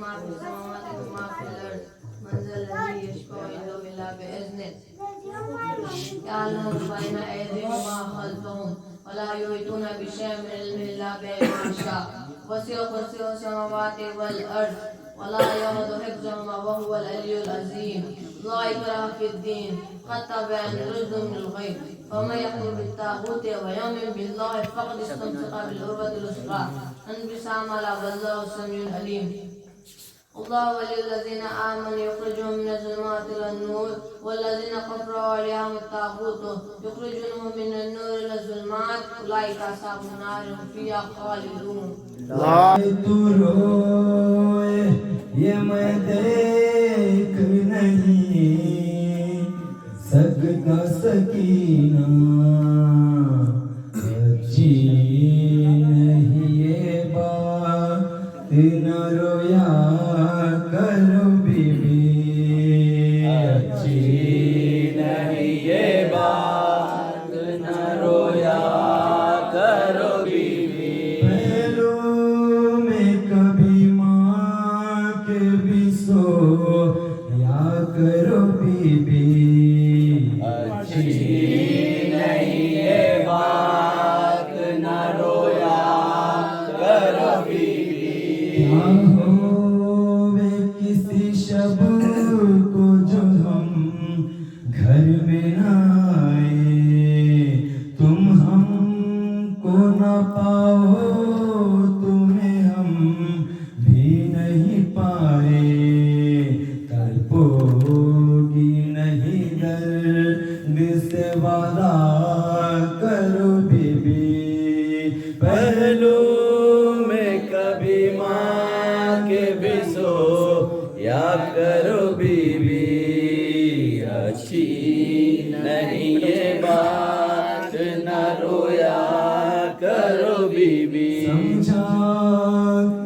ما في السماوات وما في الأرض من ذا الذي يشفع عنده إلا بإذنه يعلم بين أيديهم وما خلفهم ولا يحيطون بشيء من علمه إلا بما شاء وسع كرسيه السماوات والأرض ولا يؤوده حفظهما وهو العلي العظيم لا إكراه في الدين قد تبين الرشد من الغي فمن يكفر بالطاغوت ويؤمن بالله فقد استمسك بالعروة الوثقى انفصام على والله السميع العليم الله ولي الذين آمنوا يخرجهم من الظلمات إلى النور والذين كفروا أولياءهم الطاغوت يخرجونهم من النور إلى الظلمات أولئك أصحاب النار هم فيها خالدون تو روئے یہ میں دیکھ نہیں سکتا سکینہ اچھی نہیں یہ بات نہ رویا کرو بی بی اچھی نہیں یہ بات نہ رویا کرو بی بی یا کرو بی بی اچھی نہیں یہ بات نہ رویا کرو بی بی کیا ہوئے کسی شب کو جو ہم گھر میں نہ آئے تم ہم کو نہ پاؤ تمہیں ہم بھی نہیں پائے ہوگی نہیں درد سے وعدہ کرو بی بی پہلو میں کبھی ماں کے بھی سو یا کرو بی بی اچھی نہیں یہ بات نہ رویا کرو بی بی سمجھا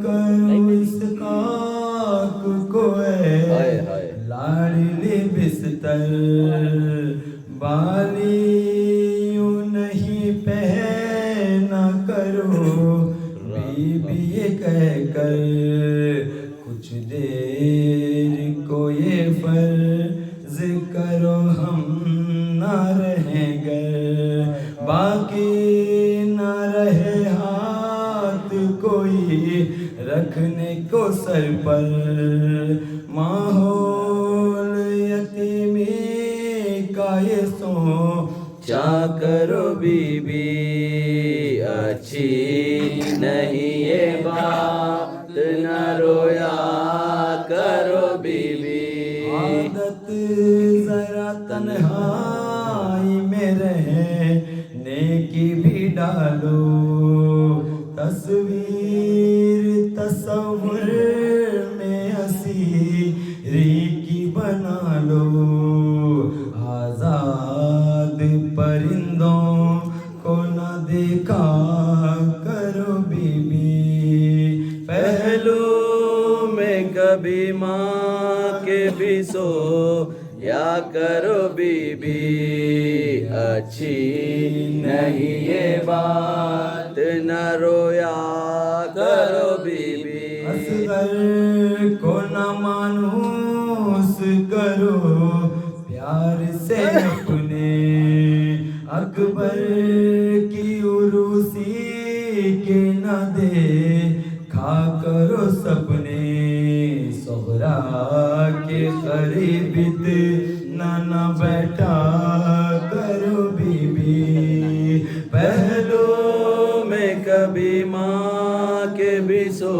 کرو اس خاک کو لاڑلی بستر بالی یوں نہیں پہنا کرو بی بی یہ کہہ کر کچھ دیر کو یہ فرض کرو ہم نہ رہیں گر باقی نہ رہے ہاتھ کوئی رکھنے کو سر پر ماحول یتیمی کا یہ سوچا کرو بی بی اچھی نہیں یہ بات نہ رویا کرو بی بی عادت ذرا تنہائی میں رہنے کی بھی ڈالو تصویر تصور میں اسیری کی بنا لو آزاد پرندوں کو نہ دیکھا کرو بی بی پہلو میں کبھی ماں کے بھی سو یا کرو بی بی اچھی نہیں یہ بات نہ رویا کرو بی بی اصغر کو نہ مانوس کرو پیار سے اپنے اکبر کی عروسی کے نہ دیکھا کرو سپنے صغرا کے قریب نہ بیٹھا کرو بی بی پہلو میں کبھی ماں کے بھی سو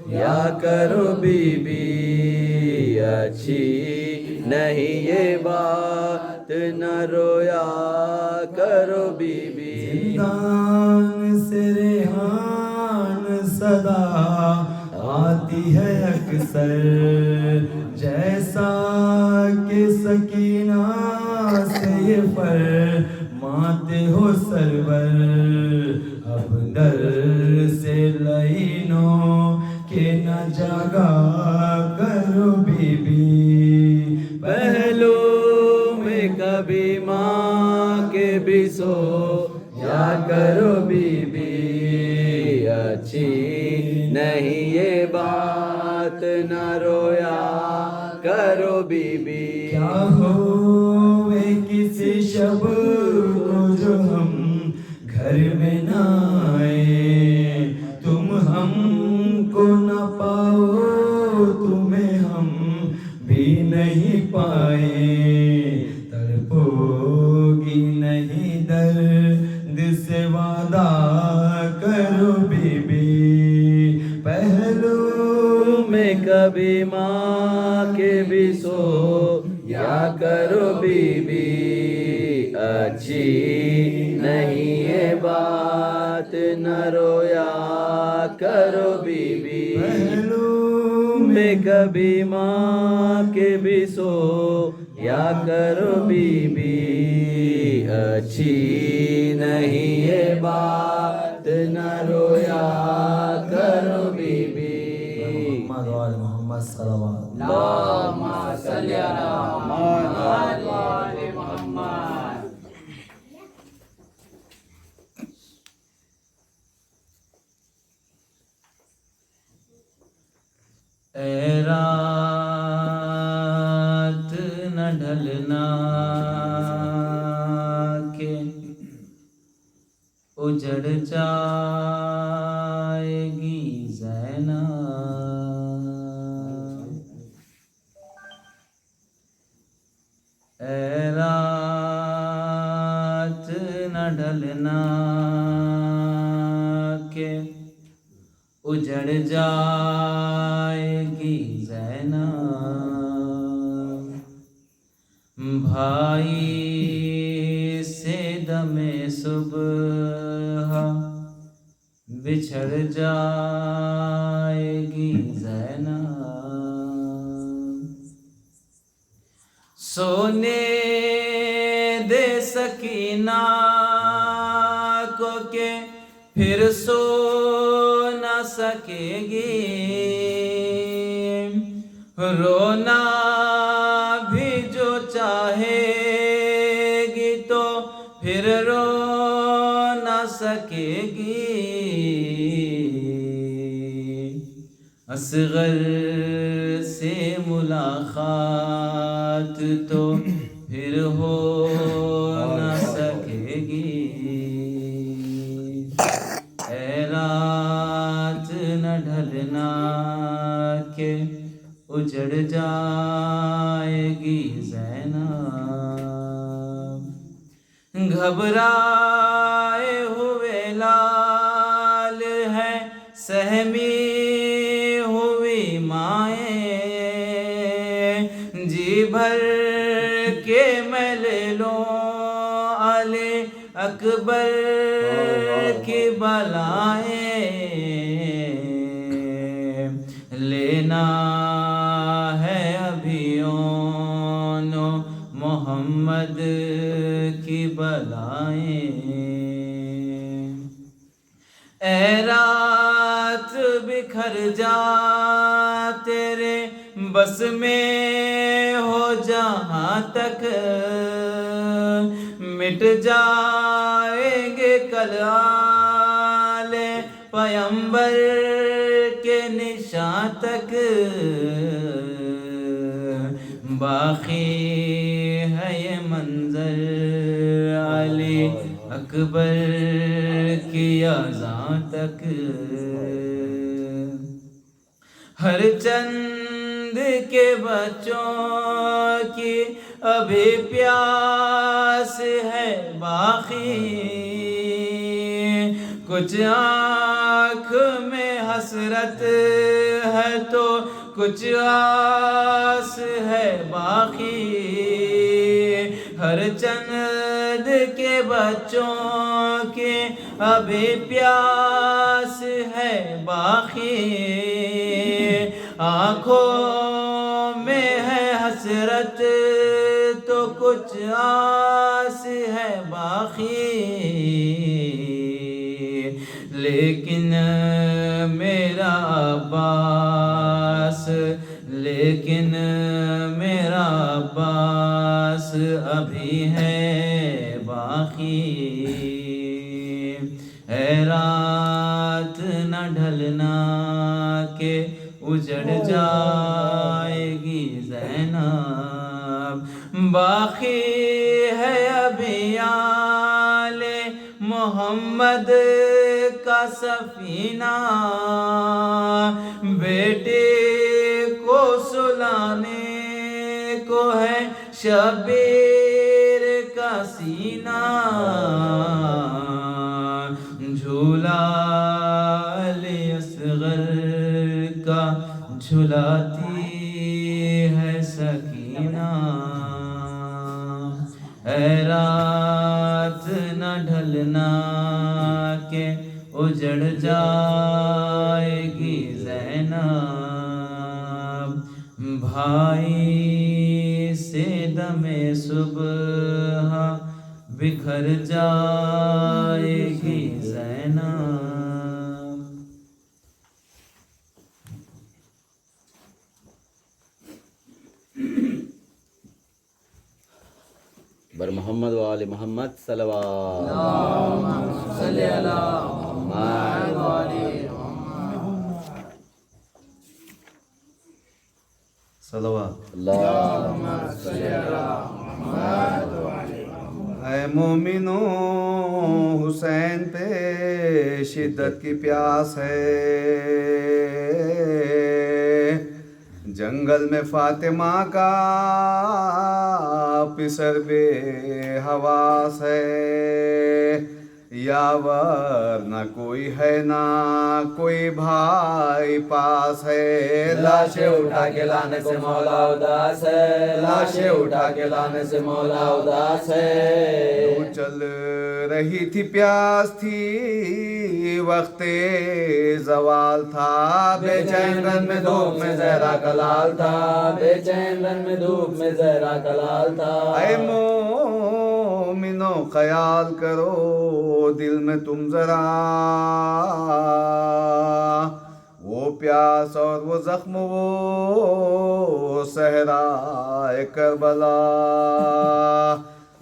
یا کرو بی بی اچھی نہیں یہ بات نہ رویا کرو بی بی زندان سے ریحان صدا آتی ہے اکثر جیسا کہ سکینہ سے یہ فرماتے ہو سرور اب در سے لعینوں کے نہ جاگا کرو بی بی پہلو میں کبھی ماں کے بھی سو یا کرو بی بی اچھی نہیں یہ بات نہ رویا کرو بی بی کیا ہوئے کسی شب کو جو ہم گھر میں نہ آئے تم ہم کو نہ پاؤ تمہیں ہم بھی نہیں پائے تڑپو گی نہیں درد سے وعدہ کرو بی بی پہلو میں کبھی ماں کے بھی سو یا کرو بی بی اچھی نہیں ہے بات نہ رویا کرو بی بی پہلو میں کبھی ماں کے بھی سو یا کرو بی بی اچھی نہیں ہے بات نہ رویا کرو بی بی محمد وآل محمد صلوات اللہم صلی علی محمد وآل محمد. اے رات نہ ڈھلنا کہ اجڑ جائے گی زینب اے رات نہ ڈھلنا کہ اجڑ جائے گی زینب بھائی سے دم صبح بچھڑ جائے گی زینب سونے دے سکینہ کو کہ پھر سو نہ سکے گی رونا بھی جو چاہے گی تو پھر رو نہ سکے گی اصغر سے ملاقات تو پھر ہو نہ سکے گی اے رات نہ ڈھلنا کہ اجڑ جائے گی زینب گھبرائے ہوئے لال ہے سہمی ہوئی مائیں جی بھر کے میں لے لوں علی اکبر کی بلائیں لینا ہے ابھی اون محمد کی بلائیں اے رات بکھر جا تیرے بس میں ہو جہاں تک مٹ جائیں گے کل آل پیمبر کے نشان تک باقی ہے یہ منظر علی اکبر کی اذان تک ہر چند کے بچوں کی ابھی پیاس ہے باقی کچھ آنکھ میں حسرت ہے تو کچھ آس ہے باقی ہر چند کے بچوں کے ابھی پیاس ہے باقی آنکھوں میں ہے حسرت تو کچھ آس ہے باقی لیکن میرا عباس لیکن میرا عباس ابھی ہے باقی اے رات نہ ڈھلنا کہ اجڑ جائے گی زینب باقی ہے ابھی آل محمد کا سفینہ بیٹے کو سلانے کو ہے شبیر کا سینہ جھولا علی اصغر کا جھلاتی ہے سکینہ اے رات نہ ڈھلنا کہ اجڑ جائے گی زینب بھائی سے دم صبح بکھر جائے گی زینب بر محمد و آل محمد صلوات صلی اللہ محمد والی صلوات اللہ اے مومنو حسین پہ شدت کی پیاس ہے جنگل میں فاطمہ کا پسر بے حواس ہے یاور نہ کوئی ہے نہ کوئی بھائی پاس ہے لاشیں اٹھا کے لانے سے مولا اداس ہے لاشیں اٹھا کے لانے سے مولا اداس ہے تو چل رہی تھی پیاس تھی وقت زوال تھا بے چین رن میں دھوپ میں زہرا کا لال تھا بے چین رن میں دھوپ میں زہرا کا لال تھا اے مومنو خیال کرو دل میں تم ذرا وہ پیاس اور وہ زخم وہ صحرائے کربلا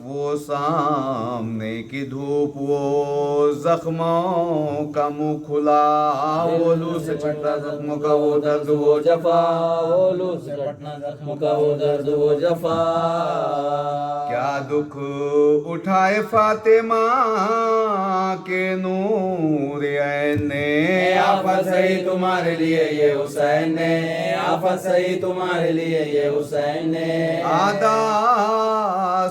وہ سامنے کی دھوپ وہ زخموں کا منہ کھلا وہ لو سے چٹا زخموں کا وہ درد وہ جفا وہ لو سے کٹنا زخم کا وہ درد وہ جفا کیا دکھ اٹھائے فاطمہ کے نور عین نے آفت سہی تمہارے لیے یہ حسین نے آفت سہی تمہارے لیے یہ حسین نے آدا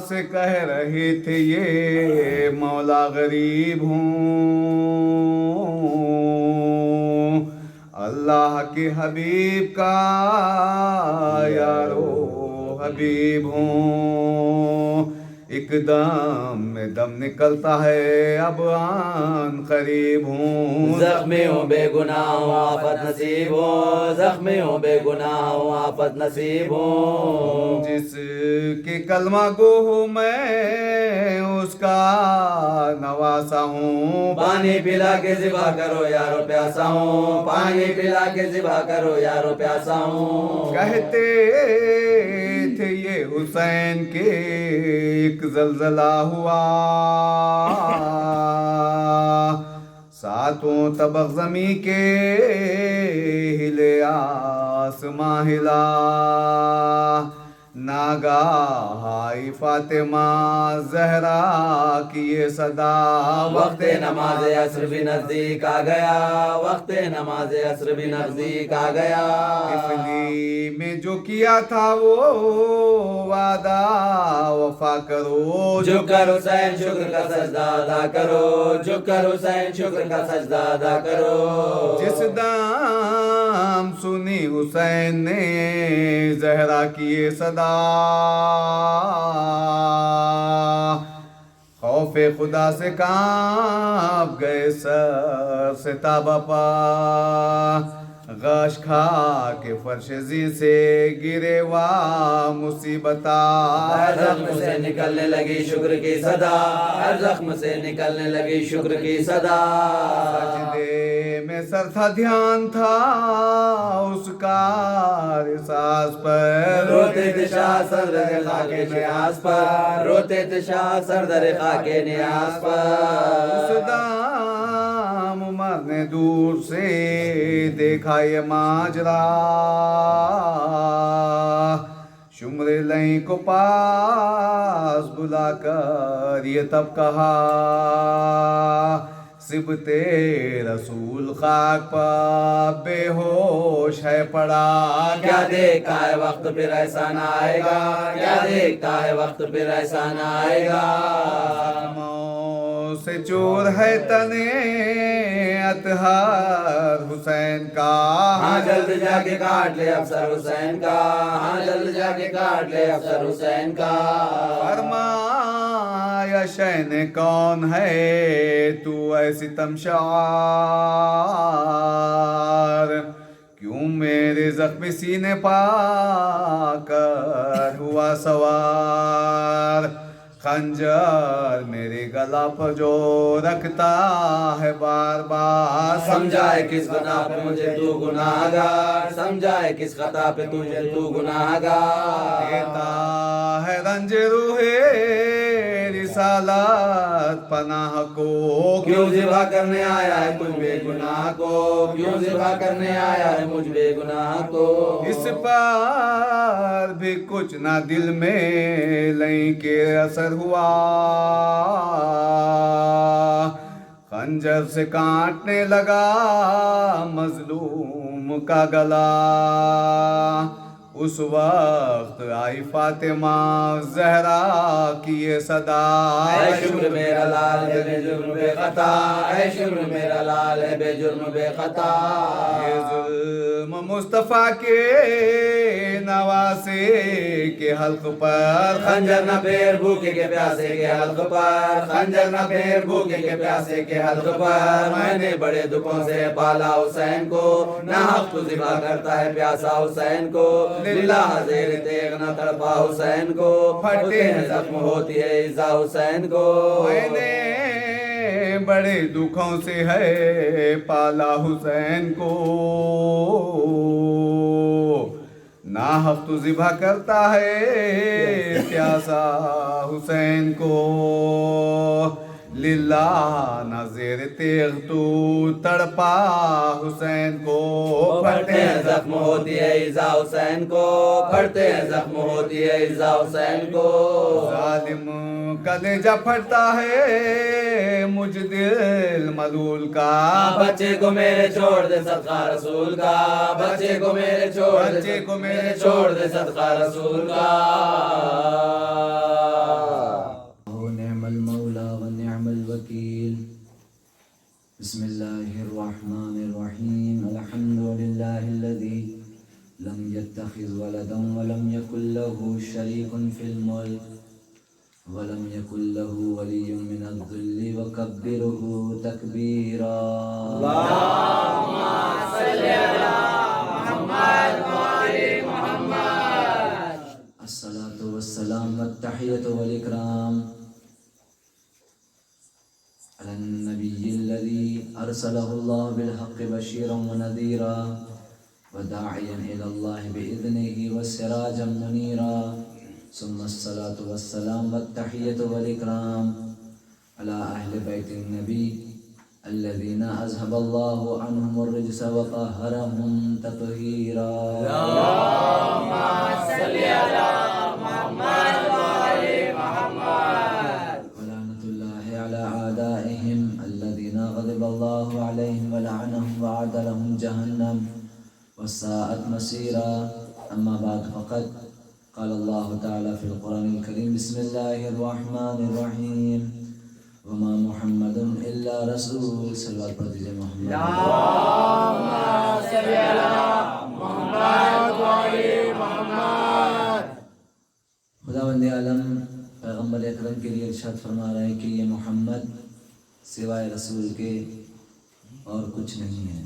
سے کہہ رہے تھے یہ مولا غریب ہوں اللہ کے حبیب کا یارو حبیب ہوں ایک دم میں دم نکلتا ہے اب آن قریب ہوں زخمی ہوں بے گناہ ہوں آفت نصیب ہوں زخمی ہوں بے گناہ ہوں آفت نصیب ہوں جس کے کلمہ گو ہوں میں اس کا نواسا ہوں پانی پلا کے ذبح کرو یارو پیاسا ہوں پانی پلا کے ذبح کرو یارو پیاسا ہوں کہتے تھے یہ حسین کے ایک زلزلہ ہوا ساتوں طبق زمیں کے ہلے آسماں ہلا ناگاہ آئی فاطمہ زہرا کی یہ صدا وقت نماز عصر بھی نزدیک آ گیا وقت نماز عصر بھی نزدیک آ گیا افلی میں جو کیا تھا وہ وعدہ وفا کرو جھک کر حسین شکر کا سجدہ ادا کرو جھک کر حسین شکر کا سجدہ ادا کرو جس دام سنی حسین نے زہرا کی یہ صدا خوف خدا سے کانپ گئے سر سے تابہ پا غش کھا کے فرش زی سے گرے وا مصیبتا ہر زخم سے نکلنے لگی شکر کی صدا ہر زخم سے نکلنے لگی شکر کی صدا سجدے میں سر تھا دھیان تھا اس کا رساس پر روتے تھے شاہ سردر خاک نیاز پر روتے تھے شاہ سردر خاک نیاز پر اس دام عمر نے دور سے دیکھا یہ ماجرا، شمر لئی کو پاس بلا کر یہ تب کہا، سبت رسول خاک پر بے ہوش ہے پڑا، کیا دیکھتا ہے وقت پھر ایسا نہ آئے گا، کیا دیکھتا ہے وقت پھر ایسا نہ آئے گا، زخموں سے چور ہے تنے اطہر حسین کا، ہاں جلد جا کے کاٹ لے افسر حسین کا، ہاں جلد جا کے کاٹ لے افسر حسین کا، فرمایا شین کون ہے تو ایسی تمشار، کیوں میرے زخمی سینے پا کر ہوا سوار، خنجر میرے گلا پر جو رکھتا ہے بار بار، سمجھائے کس خطا پہ مجھے تو گناہ گار، سمجھائے کس خطا پہ تجھے تو گناہ گار، دیتا ہے رنج روح رسالت پناہ کو، کیوں ذبح کرنے آیا ہے مجھ بے گناہ کو، کیوں ذبح کرنے آیا ہے مجھ بے گناہ کو، اس پر بھی کچھ نہ دل میں لئی کے اثر ہوا، خنجر سے کاٹنے لگا مظلوم کا گلا، اس وقت آئی فاطمہ زہرا کی یہ صدا، اے شکر میرا لال ہے بے جرم بے خطا، اے شکر میرا لال ہے بے جرم بے خطا، یہ ظلم مصطفیٰ کے نواسے کے حلق پر، خنجر نہ پھیر بھوکے کے پیاسے کے حلق پر، خنجر نہ پھیر بھوکے کے پیاسے کے حلق پر، میں نے بڑے دکھوں سے پالا حسین کو، نہ حق تو ذبح کرتا ہے پیاسا حسین کو، للہ زیر تیغ نہ تڑپا حسین کو، پھٹتے ہیں زخم ہوتی ہے ایزا حسین کو، میں نے بڑے دکھوں سے ہے پالا حسین کو، ناحق تو ذبح کرتا ہے پیاسا حسین کو، للہ نہ زیر تیغ تو تڑپا حسین کو، پھٹتے ہیں زخم ہوتی ہے ایزا حسین کو، پھٹتے ہیں زخم ہوتی ہے ایزا حسین کو، ظالم کلیجہ پھٹتا ہے مجھ دل ملول کا، بچے کو میرے چھوڑ دے صدقہ رسول کا، بچے کو میرے چھوڑ دے، بچے کو میرے چھوڑ دے صدقہ رسول کا، نعم المولى ونعم الوكيل. بسم الله الرحمن الرحيم. الحمد لله الذي لم يتخذ ولدا ولم يكن له شريك في الملك ولم يكن له ولي من الذل وكبره تكبيرا. اللهم صل على محمد وآل محمد. الصلاة والسلام والتحية والإكرام على النبي الذي أرسله الله بالحق بشيرا ونذيرا وداعيا إلى الله بإذنه وسراجا منيرا، ثم الصلاة والسلام والتحية والإكرام على أهل بيت النبي الذين أذهب الله عنهم الرجس وطهرهم تطهيرا. اللهم صل على محمد وآل محمد. ولعنة الله على أعدائهم الذين غضب الله عليهم ولعنهم وأعد لهم جهنم وساءت مصيرا. أما بعد فقد قال الله تعالى في القرآن الكريم: بسم الله الرحمن الرحيم. وما محمد إلا رسول. صلوات پڑھتے محمد. اللهم صل على محمد وآل محمد. خداوند عالم پیغمبر اکرم کے لیے ارشاد فرما رہا ہے کہ یہ محمد سوائے رسول کے اور کچھ نہیں ہے.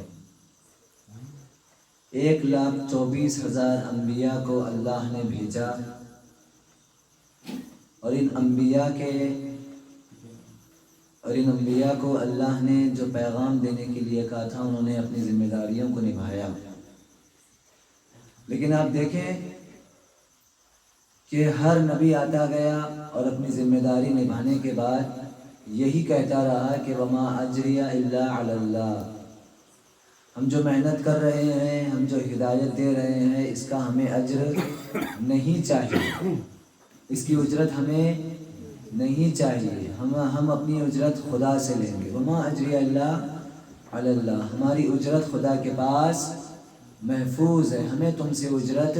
1,24,000 انبیاء کو اللہ نے بھیجا، اور ان انبیاء کو اللہ نے جو پیغام دینے کے لیے کہا تھا انہوں نے اپنی ذمہ داریوں کو نبھایا. لیکن آپ دیکھیں کہ ہر نبی آتا گیا اور اپنی ذمہ داری نبھانے کے بعد یہی کہتا رہا کہ وما اجری الا علی اللہ، ہم جو محنت کر رہے ہیں، ہم جو ہدایت دے رہے ہیں، اس کا ہمیں اجر نہیں چاہیے، اس کی اجرت ہمیں نہیں چاہیے، ہم اپنی اجرت خدا سے لیں گے۔ وما اجری الا علی اللہ، ہماری اجرت خدا کے پاس محفوظ ہے، ہمیں تم سے اجرت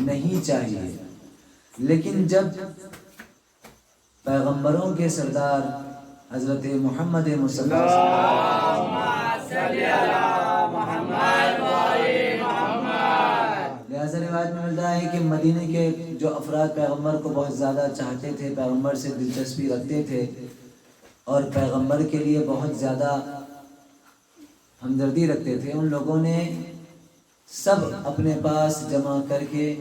نہیں چاہیے۔ لیکن جب پیغمبروں کے سردار حضرت محمد مصطفیٰ لہذا روایت میں ملتا ہے کہ مدینے کے جو افراد پیغمبر کو بہت زیادہ چاہتے تھے، پیغمبر سے دلچسپی رکھتے تھے اور پیغمبر کے لیے بہت زیادہ ہمدردی رکھتے تھے، ان لوگوں نے سب اپنے پاس جمع کر کے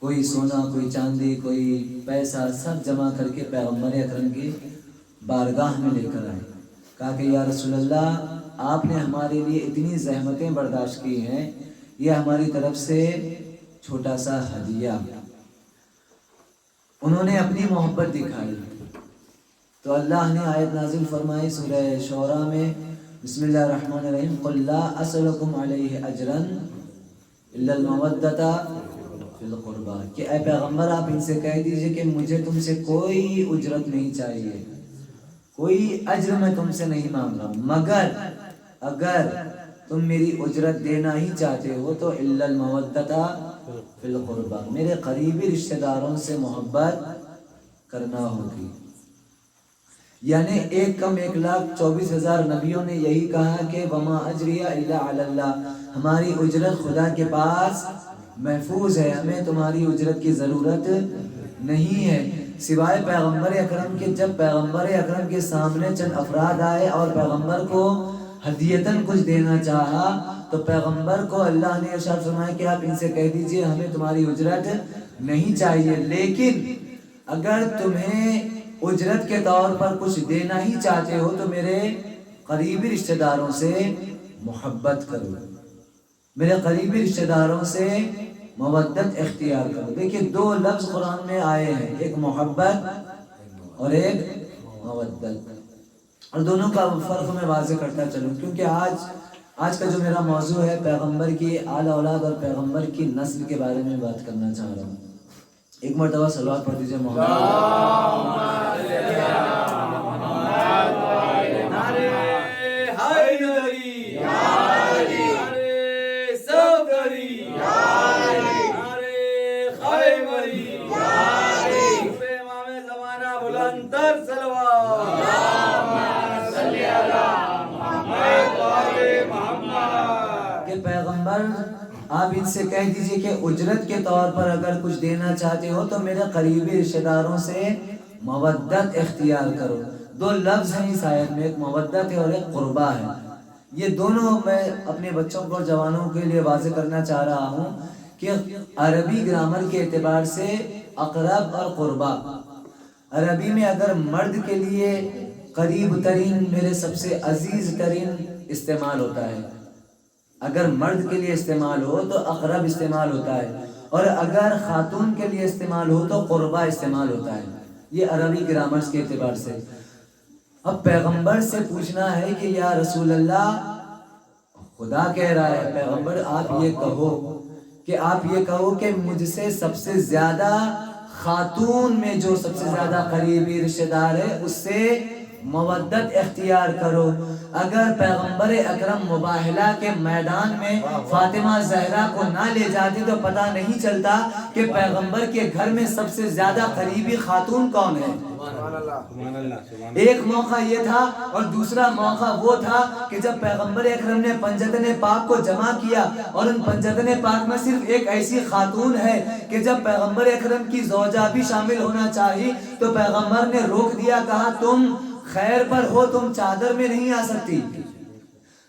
کوئی سونا، کوئی چاندی، کوئی پیسہ، سب جمع کر کے پیغمبر اکرم کی بارگاہ میں لے کر آئے۔ کہا کہ یا رسول اللہ، آپ نے ہمارے لیے اتنی زحمتیں برداشت کی ہیں، یہ ہماری طرف سے چھوٹا سا ہدیہ۔ انہوں نے اپنی محبت دکھائی تو اللہ نے آیت نازل فرمائی سورہ شعراء میں، بسم اللہ الرحمن الرحیم، قل لا اسألکم علیہ اجرا الا المودۃ فی القربى، کہ اے پیغمبر آپ ان سے کہہ دیجئے کہ مجھے تم سے کوئی اجرت نہیں چاہیے، کوئی اجر میں تم سے نہیں مانگ رہا ہوں، مگر اگر تم میری اجرت دینا ہی چاہتے ہو تو الا المودۃ فی القربى، میرے قریبی رشتہ داروں سے محبت کرنا ہوگی۔ یعنی 1,24,000 نبیوں نے یہی کہا کہ وما اجری الا علی اللہ، ہماری اجرت خدا کے پاس محفوظ ہے، ہمیں تمہاری اجرت کی ضرورت نہیں ہے، سوائے پیغمبر اکرم کے۔ جب پیغمبر اکرم کے سامنے چند افراد آئے اور پیغمبر کو ہدیتاً کچھ دینا چاہا تو پیغمبر کو اللہ نے ارشاد فرمایا کہ آپ ان سے کہہ دیجئے ہمیں تمہاری اجرت نہیں چاہیے، لیکن اگر تمہیں اجرت کے طور پر کچھ دینا ہی چاہتے ہو تو میرے قریبی رشتہ داروں سے محبت کرو، میرے قریبی رشتہ داروں سے مودت اختیار کرو۔ دیکھیں 2 لفظ قرآن میں آئے ہیں، ایک محبت اور ایک مودت، اور دونوں کا فرق میں واضح کرتا چلوں، کیونکہ آج کا جو میرا موضوع ہے پیغمبر کی آل اولاد اور پیغمبر کی نسل کے بارے میں بات کرنا چاہ رہا ہوں۔ ایک مرتبہ صلوات پڑھ دیجئے کہ پیغمبر آپ ان سے کہہ دیجئے کہ اجرت کے طور پر اگر کچھ دینا چاہتے ہو تو میرے قریبی رشتہ داروں سے مودت اختیار کرو۔ 2 لفظ ہیں اس آیت میں، ایک مودت ہے اور ایک قربہ ہے۔ یہ دونوں میں اپنے بچوں کو اور جوانوں کے لیے واضح کرنا چاہ رہا ہوں کہ عربی گرامر کے اعتبار سے اقرب اور قربہ، عربی میں اگر مرد کے لیے قریب ترین، میرے سب سے عزیز ترین استعمال ہوتا ہے، اگر مرد کے لیے استعمال ہو تو اقرب استعمال ہوتا ہے، اور اگر خاتون کے لیے استعمال ہو تو قربہ استعمال ہوتا ہے، یہ عربی گرامرز کے اعتبار سے۔ اب پیغمبر سے پوچھنا ہے کہ یا رسول اللہ، خدا کہہ رہا ہے پیغمبر آپ یہ کہو کہ مجھ سے سب سے زیادہ خاتون میں جو سب سے زیادہ قریبی رشتہ دار ہے اس سے مودت اختیار کرو۔ اگر پیغمبر اکرم مباہلہ کے میدان میں فاطمہ زہرا کو نہ لے جاتے تو پتہ نہیں چلتا کہ پیغمبر کے گھر میں سب سے زیادہ قریبی خاتون کون ہے۔ ایک موقع یہ تھا، اور دوسرا موقع وہ تھا کہ جب پیغمبر اکرم نے پنجتن پاک کو جمع کیا، اور ان پنجتن پاک میں صرف ایک ایسی خاتون ہے کہ جب پیغمبر اکرم کی زوجہ بھی شامل ہونا چاہی تو پیغمبر نے روک دیا، کہا تم خیر پر ہو، تم چادر میں نہیں آ سکتی،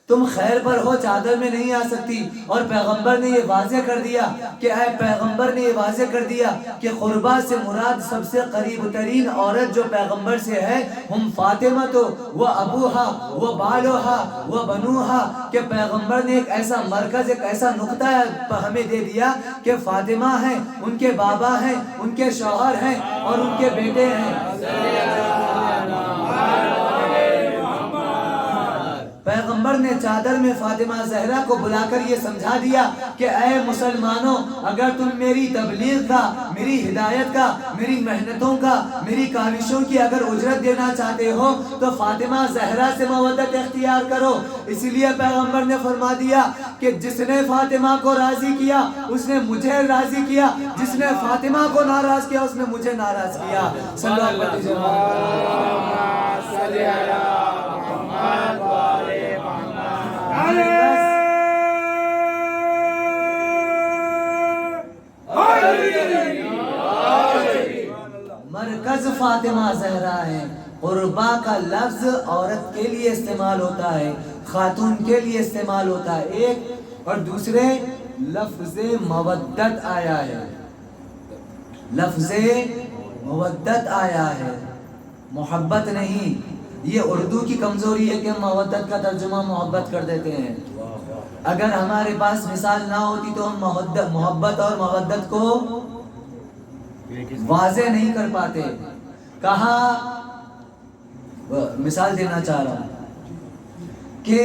تم خیر پر ہو چادر میں نہیں آ سکتی۔ اور پیغمبر نے یہ واضح کر دیا کہ کہ قربہ سے مراد سب سے قریب ترین عورت جو پیغمبر سے ہے ہم فاطمہ تو وہ ابوہا وہ بالوہا وہ بنوہا، کہ پیغمبر نے ایک ایسا مرکز، ایک ایسا نقطہ ہمیں دے دیا کہ فاطمہ ہیں، ان کے بابا ہیں، ان کے شوہر ہیں اور ان کے بیٹے ہیں۔ پیغمبر نے چادر میں فاطمہ زہرا کو بلا کر یہ سمجھا دیا کہ اے مسلمانوں، اگر تم میری تبلیغ کا، میری ہدایت کا، میری محنتوں کا، میری کاوشوں کی اگر اجرت دینا چاہتے ہو تو فاطمہ زہرا سے مودت اختیار کرو۔ اسی لیے پیغمبر نے فرما دیا کہ جس نے فاطمہ کو راضی کیا اس نے مجھے راضی کیا، جس نے فاطمہ کو ناراض کیا اس نے مجھے ناراض کیا۔ صلی اللہ علیہ مرکز فاطمہ زہرا ہے۔ قربا کا لفظ عورت کے لیے استعمال ہوتا ہے، خاتون کے لیے استعمال ہوتا ہے ایک، اور دوسرے لفظ مودت آیا ہے، لفظ مودت آیا ہے، محبت نہیں۔ یہ اردو کی کمزوری ہے کہ ہم مودت کا ترجمہ محبت کر دیتے ہیں۔ اگر ہمارے پاس مثال نہ ہوتی تو ہم محبت اور مودت کو واضح نہیں کر پاتے۔ کہا، مثال دینا چاہ رہا ہوں کہ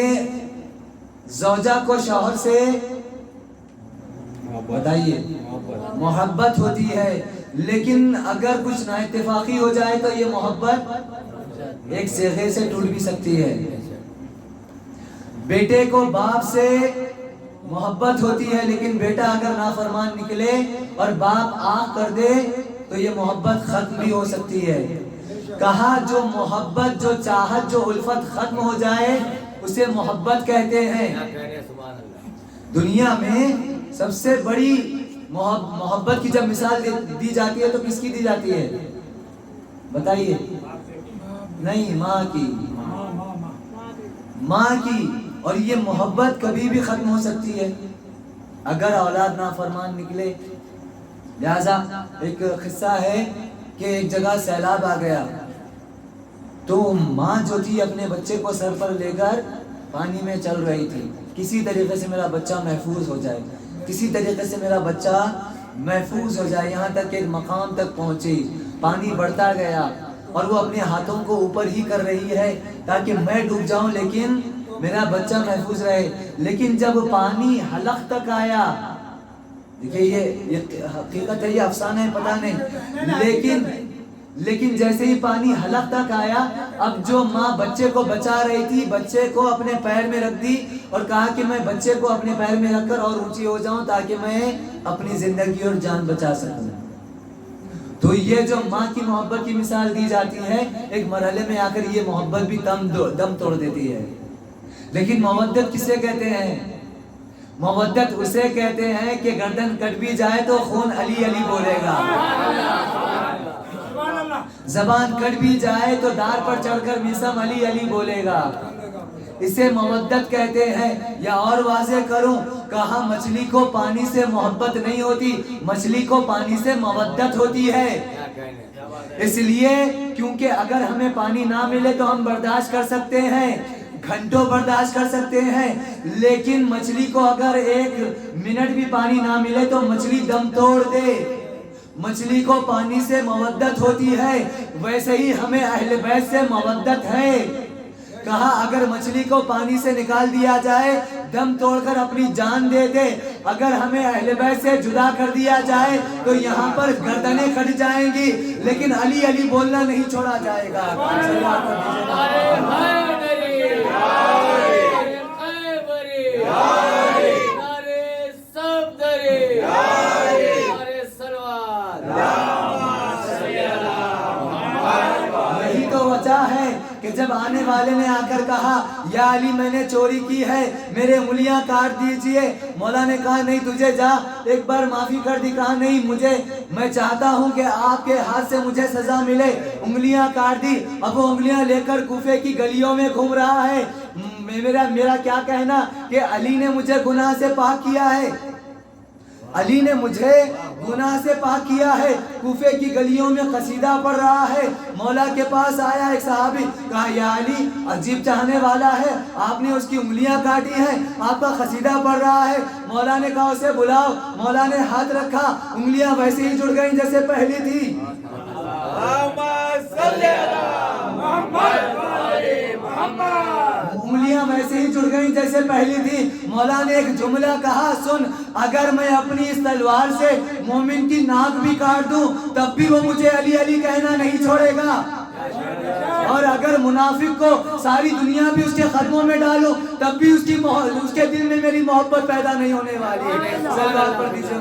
زوجہ کو شوہر سے بتائیے محبت ہوتی ہے، لیکن اگر کچھ نا اتفاقی ہو جائے تو یہ محبت ایک صیغے سے ٹوٹ بھی سکتی ہے۔ بیٹے کو باپ سے محبت ہوتی ہے، لیکن بیٹا اگر نافرمان نکلے اور باپ آنکھ کر دے تو یہ محبت ختم بھی ہو سکتی ہے۔ کہا جو محبت، جو چاہت، جو الفت ختم ہو جائے اسے محبت کہتے ہیں۔ دنیا میں سب سے بڑی محبت کی جب مثال دی جاتی ہے تو کس کی دی جاتی ہے بتائیے؟ نہیں، ماں کی، ماں کی۔ اور یہ محبت کبھی بھی ختم ہو سکتی ہے اگر اولاد نافرمان نکلے۔ لہذا ایک قصہ ہے کہ ایک جگہ سیلاب آ گیا تو ماں جو تھی اپنے بچے کو سر پر لے کر پانی میں چل رہی تھی، کسی طریقے سے میرا بچہ محفوظ ہو جائے، کسی طریقے سے میرا بچہ محفوظ ہو جائے۔ یہاں تک ایک مقام تک پہنچی، پانی بڑھتا گیا اور وہ اپنے ہاتھوں کو اوپر ہی کر رہی ہے تاکہ میں ڈوب جاؤں لیکن میرا بچہ محفوظ رہے۔ لیکن جب پانی حلق تک آیا، دیکھیں یہ حقیقت ہے، یہ افسانہ ہے، پتہ نہیں، لیکن جیسے ہی پانی حلق تک آیا، اب جو ماں بچے کو بچا رہی تھی بچے کو اپنے پیر میں رکھ دی اور کہا کہ میں بچے کو اپنے پیر میں رکھ کر اور اونچی ہو جاؤں تاکہ میں اپنی زندگی اور جان بچا سکوں۔ تو یہ جو ماں کی محبت کی مثال دی جاتی ہے، ایک مرحلے میں آ کر یہ محبت بھی دم توڑ دیتی ہے۔ لیکن مودت کسے کہتے ہیں؟ مودت اسے کہتے ہیں کہ گردن کٹ بھی جائے تو خون علی علی بولے گا، زبان کٹ بھی جائے تو دار پر چڑھ کر میسم علی علی بولے گا، اسے مودت کہتے ہیں۔ یا اور واضح کروں، کہا مچھلی کو پانی سے محبت نہیں ہوتی، مچھلی کو پانی سے مودت ہوتی ہے۔ اس لیے کیونکہ اگر ہمیں پانی نہ ملے تو ہم برداشت کر سکتے ہیں، گھنٹوں برداشت کر سکتے ہیں، لیکن مچھلی کو اگر 1 منٹ بھی پانی نہ ملے تو مچھلی دم توڑ دے۔ مچھلی کو پانی سے مودت ہوتی ہے، ویسے ہی ہمیں اہل بیت سے مودت ہے۔ کہا اگر مچھلی کو پانی سے نکال دیا جائے، دم توڑ کر اپنی جان دے دے، اگر ہمیں اہل بیت سے جدا کر دیا جائے تو یہاں پر گردنیں کٹ جائیں گی، لیکن علی علی بولنا نہیں چھوڑا جائے گا۔ یہی تو وجہ ہے کہ جب آنے والے نے آ کر کہا یا علی میں نے چوری کی ہے، میرے انگلیاں کاٹ دیجئے، مولا نے کہا نہیں تجھے جا ایک بار معافی کر دی، کہا نہیں میں چاہتا ہوں کہ آپ کے ہاتھ سے مجھے سزا ملے، انگلیاں کاٹ دی۔ اب وہ انگلیاں لے کر کوفے کی گلیوں میں گھوم رہا ہے۔ میرا کیا کہنا کہ علی نے مجھے گناہ سے پاک کیا ہے، علی نے مجھے گناہ سے پاک کیا ہے۔ کوفے کی گلیوں میں قصیدہ پڑھ رہا ہے، مولا کے پاس آیا ایک صحابی، کہا یا علی عجیب چاہنے والا ہے، آپ نے اس کی انگلیاں کاٹی ہیں، آپ کا قصیدہ پڑھ رہا ہے۔ مولا نے کہا اسے بلاؤ، مولا نے ہاتھ رکھا، انگلیاں ویسے ہی جڑ گئیں جیسے پہلی تھی۔ انگلیاں ہڈیاں ویسے ہی جڑ گئیں جیسے پہلی تھی. مولا نے ایک جملہ کہا, سن, اگر میں اپنی اس تلوار سے مومن کی ناک بھی کاٹ دوں تب بھی وہ مجھے علی علی کہنا نہیں چھوڑے گا, اور اگر منافق کو ساری دنیا بھی اس کے قدموں میں ڈالو تب بھی اس کے دل میں میری محبت پیدا نہیں ہونے والی. صلوات پڑھ دیجیے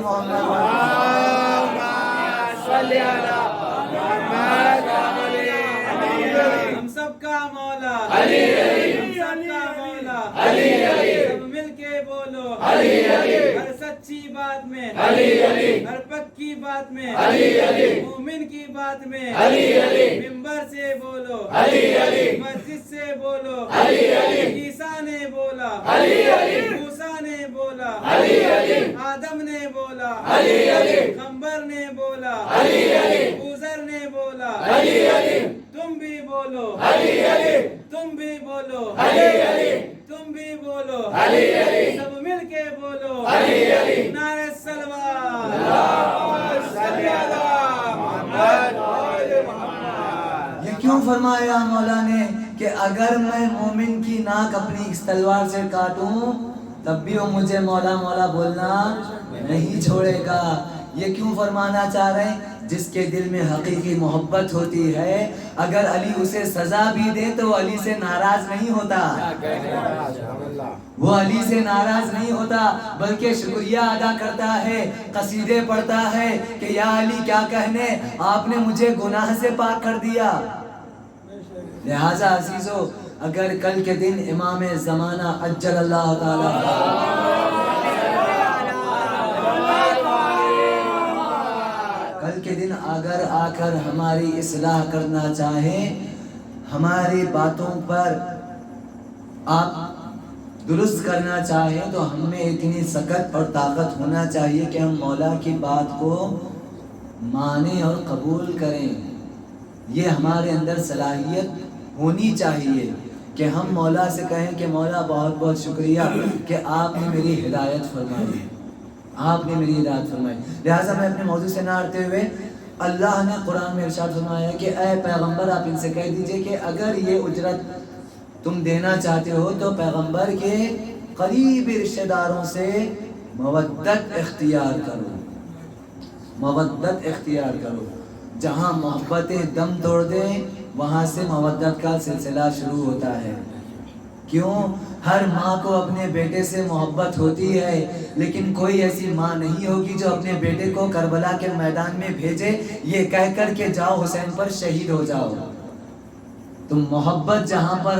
ہم سب کا مولا علی علی, ہم سب کا مولا علی علی, سب مل کے بولو علی علی, ہر سچی بات میں علی علی, ہر پکی بات میں علی علی, مومن کی بات میں علی علی, منبر سے بولو علی علی, مسجد سے بولو علی علی, عیسیٰ نے بولا علی علی, موسیٰ نے بولا علی علی, آدم نے بولا علی علی, پیغمبر نے بولا علی علی, عزر نے بولا علی علی, تم بھی بولو علی علی, تم بھی بولو علی علی, تم بھی بولو علی علی, سب مل کے بولو علی علی. نعرہ صلوات, اللہم صلی علی محمد. یہ کیوں فرمایا مولا نے کہ اگر میں مومن کی ناک اپنی اس تلوار سے کاٹوں تب بھی وہ مجھے مولا مولا بولنا نہیں چھوڑے گا. یہ کیوں فرمانا چاہ رہے ہیں؟ جس کے دل میں حقیقی محبت ہوتی ہے اگر علی اسے سزا بھی دے تو وہ علی سے ناراض نہیں ہوتا, وہ علی سے ناراض نہیں ہوتا بلکہ شکریہ ادا کرتا ہے, قصیدے پڑھتا ہے کہ یا علی کیا کہنے, آپ نے مجھے گناہ سے پاک کر دیا. لہذا عزیزو, اگر کل کے دن امام زمانہ عجل اللہ تعالی کل کے دن اگر آ کر ہماری اصلاح کرنا چاہیں, ہماری باتوں پر آپ درست کرنا چاہیں تو ہم میں اتنی سکت اور طاقت ہونا چاہیے کہ ہم مولا کی بات کو مانیں اور قبول کریں. یہ ہمارے اندر صلاحیت ہونی چاہیے کہ ہم مولا سے کہیں کہ مولا بہت بہت شکریہ کہ آپ نے میری ہدایت فرمائی, آپ نے میری ہدایت فرمائی. لہٰذا میں اپنے موضوع سے نہ ہٹتے ہوئے, اللہ نے قرآن میں ارشاد فرمایا کہ اے پیغمبر آپ ان سے کہہ دیجئے کہ اگر یہ اجرت تم دینا چاہتے ہو تو پیغمبر کے قریب رشتہ داروں سے مودت اختیار کرو, مودت اختیار کرو. جہاں محبتیں دم توڑ دیں وہاں سے مودت کا سلسلہ شروع ہوتا ہے. کیوں؟ ہر ماں کو اپنے بیٹے سے محبت ہوتی ہے لیکن کوئی ایسی ماں نہیں ہوگی جو اپنے بیٹے کو کربلا کے میدان میں بھیجے یہ کہہ کر کہ جاؤ حسین پر شہید ہو جاؤ. تو محبت جہاں پر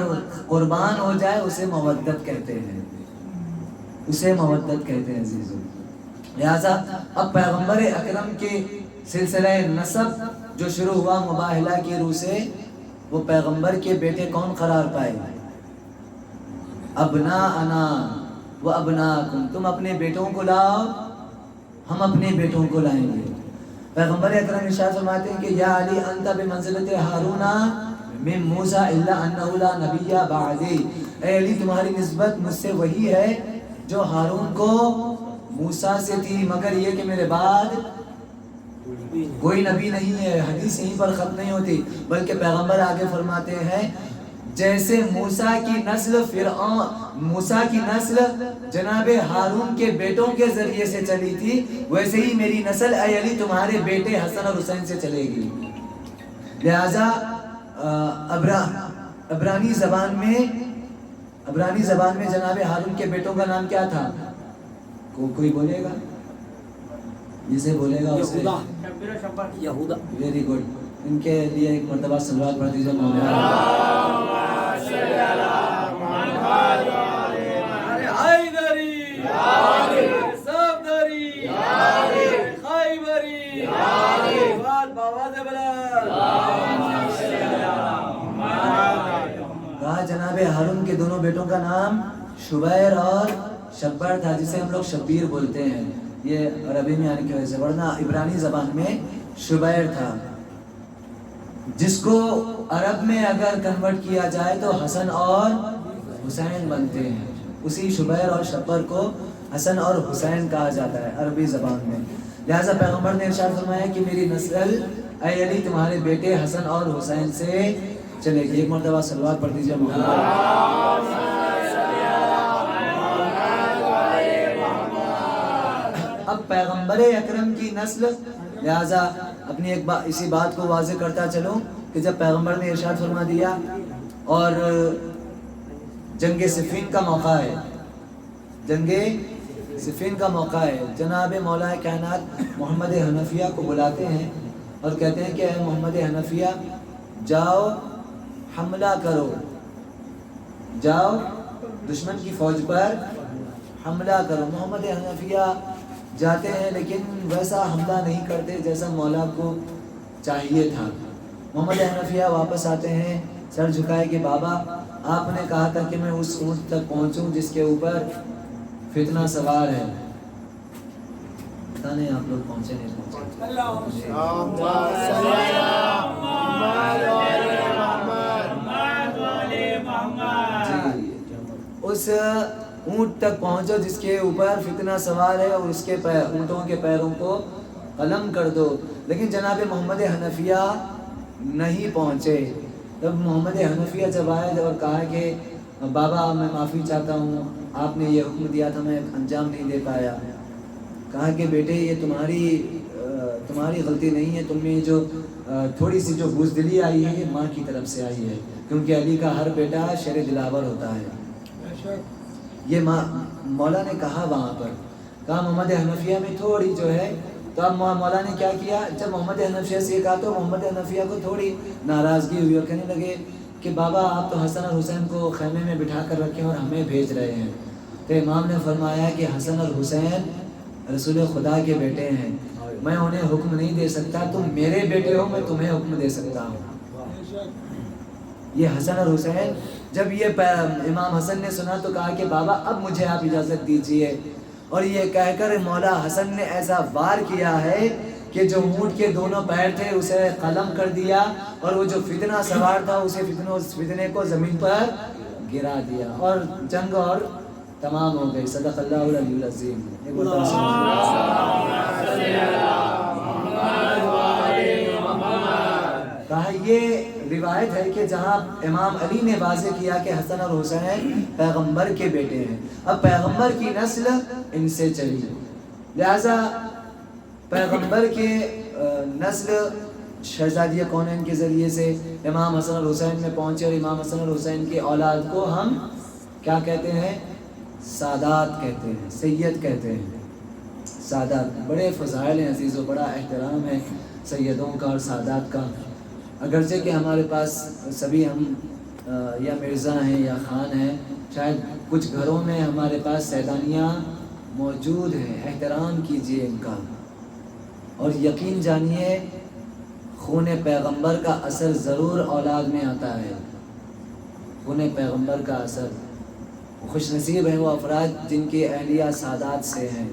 قربان ہو جائے اسے مودت کہتے ہیں, اسے مودت کہتے ہیں عزیزو. لہذا اب پیغمبر اکرم کے سلسلہ نسب جو شروع ہوا مباہلہ کی روح سے, وہ پیغمبر کے بیٹے کون قرار پائے؟ ابناءنا و ابناءکم, تم اپنے بیٹوں کو لاؤ ہم اپنے بیٹوں کو لائیں گے. پیغمبر اکرم ارشاد فرماتے ہیں کہ یا علی انت بمنزلت ہارون من موسیٰ الا انہ لا نبی بعدی, اے علی تمہاری نسبت مجھ سے وہی ہے جو ہارون کو موسیٰ سے تھی مگر یہ کہ میرے بعد کوئی نبی نہیں ہے. حدیث یہیں پر ختم نہیں ہوتی بلکہ پیغمبر آگے فرماتے ہیں جیسے موسیٰ کی نسل موسیٰ کی نسل جناب ہارون کے بیٹوں کے ذریعے سے چلی تھی ویسے ہی میری نسل اے علی تمہارے بیٹے حسن اور حسین سے چلے گی. لہذا عبرانی زبان میں جناب ہارون کے بیٹوں کا نام کیا تھا؟ کوئی بولے گا؟ جسے بولے گا اسے یہودا. Very good. ان کے لیے ایک مرتبہ صلوات پڑھ دیجیے. کہا جناب ہارون کے دونوں بیٹوں کا نام شبیر اور شبر تھا جسے ہم لوگ شبیر بولتے ہیں, یہ عربی میں آنے کی وجہ سے, ورنہ عبرانی زبان میں شبیر تھا جس کو عرب میں اگر کنورٹ کیا جائے تو حسن اور حسین بنتے ہیں. اسی شبیر اور شبر کو حسن اور حسین کہا جاتا ہے عربی زبان میں. لہذا پیغمبر نے ارشاد فرمایا کہ میری نسل اے علی تمہارے بیٹے حسن اور حسین سے چلے گی. ایک مرتبہ صلوات پڑھ دیجیے. اب پیغمبر اکرم کی نسل، لہٰذا اپنی اسی بات کو واضح کرتا چلوں کہ جب پیغمبر نے ارشاد فرما دیا اور جنگ صفین کا موقع ہے، جنگ صفین کا موقع ہے، جناب مولا کائنات محمد حنفیہ کو بلاتے ہیں اور کہتے ہیں کہ اے محمد حنفیہ جاؤ حملہ کرو، جاؤ دشمن کی فوج پر حملہ کرو۔ محمد حنفیہ جاتے ہیں لیکن ویسا حملہ نہیں کرتے جیسا مولا کو چاہیے تھا۔ محمد حنفیہ واپس آتے ہیں سر جھکائے کہ بابا آپ نے کہا تھا کہ میں اس اونٹ تک پہنچوں جس کے اوپر فتنہ سوار ہے، پتہ نہیں آپ لوگ پہنچے نہیں پہنچے۔ اس اونٹ تک پہنچو جس کے اوپر فتنہ سوار ہے اور اس کے اونٹوں کے پیروں کو قلم کر دو، لیکن جناب محمد حنفیہ نہیں پہنچے۔ جب محمد حنفیہ جب آئے اور کہا کہ بابا میں معافی چاہتا ہوں، آپ نے یہ حکم دیا تھا میں انجام نہیں دے پایا، کہا کہ بیٹے یہ تمہاری غلطی نہیں ہے، تم میں جو تھوڑی سی جو بزدلی آئی ہے یہ ماں کی طرف سے آئی ہے، کیونکہ علی کا ہر بیٹا شیر دلاور ہوتا ہے۔ یہ مولا نے کہا وہاں پر، کہا محمد حنفیہ میں تھوڑی جو ہے، تو اب مولا نے کیا کیا، جب محمد حنفیہ سے یہ کہا تو محمد حنفیہ کو تھوڑی ناراضگی ہوئی اور کہنے لگے کہ بابا آپ تو حسن اور حسین کو خیمے میں بٹھا کر رکھے اور ہمیں بھیج رہے ہیں۔ تو امام نے فرمایا کہ حسن اور حسین رسول خدا کے بیٹے ہیں، میں انہیں حکم نہیں دے سکتا، تم میرے بیٹے ہو میں تمہیں حکم دے سکتا ہوں۔ یہ حسن اور حسین جب یہ امام حسن نے سنا تو کہا کہ بابا اب مجھے آپ اجازت دیجئے، اور یہ کہہ کر مولا حسن نے ایسا وار کیا ہے کہ جو اونٹ کے دونوں پیر تھے اسے قلم کر دیا، اور وہ جو فتنہ سوار تھا اسے فتنے کو زمین پر گرا دیا، اور جنگ اور تمام ہو گئی۔ صدق اللہ العلی العظیم۔ کہا یہ روایت ہے کہ جہاں امام علی نے واضح کیا کہ حسن اور حسین پیغمبر کے بیٹے ہیں، اب پیغمبر کی نسل ان سے چلی، لہذا پیغمبر کے نسل شہزادی کونین کے ذریعے سے امام حسن اور حسین میں پہنچے، اور امام حسن اور حسین کی اولاد کو ہم کیا کہتے ہیں؟ سادات کہتے ہیں، سید کہتے ہیں۔ سادات بڑے فضائل ہیں عزیزو، بڑا احترام ہے سیدوں کا اور سادات کا، اگرچہ کہ ہمارے پاس سبھی ہم یا مرزا ہیں یا خان ہیں، شاید کچھ گھروں میں ہمارے پاس سیدانیاں موجود ہیں، احترام کیجئے ان کا، اور یقین جانیے خون پیغمبر کا اثر ضرور اولاد میں آتا ہے، خون پیغمبر کا اثر۔ خوش نصیب ہیں وہ افراد جن کی اہلیہ سادات سے ہیں،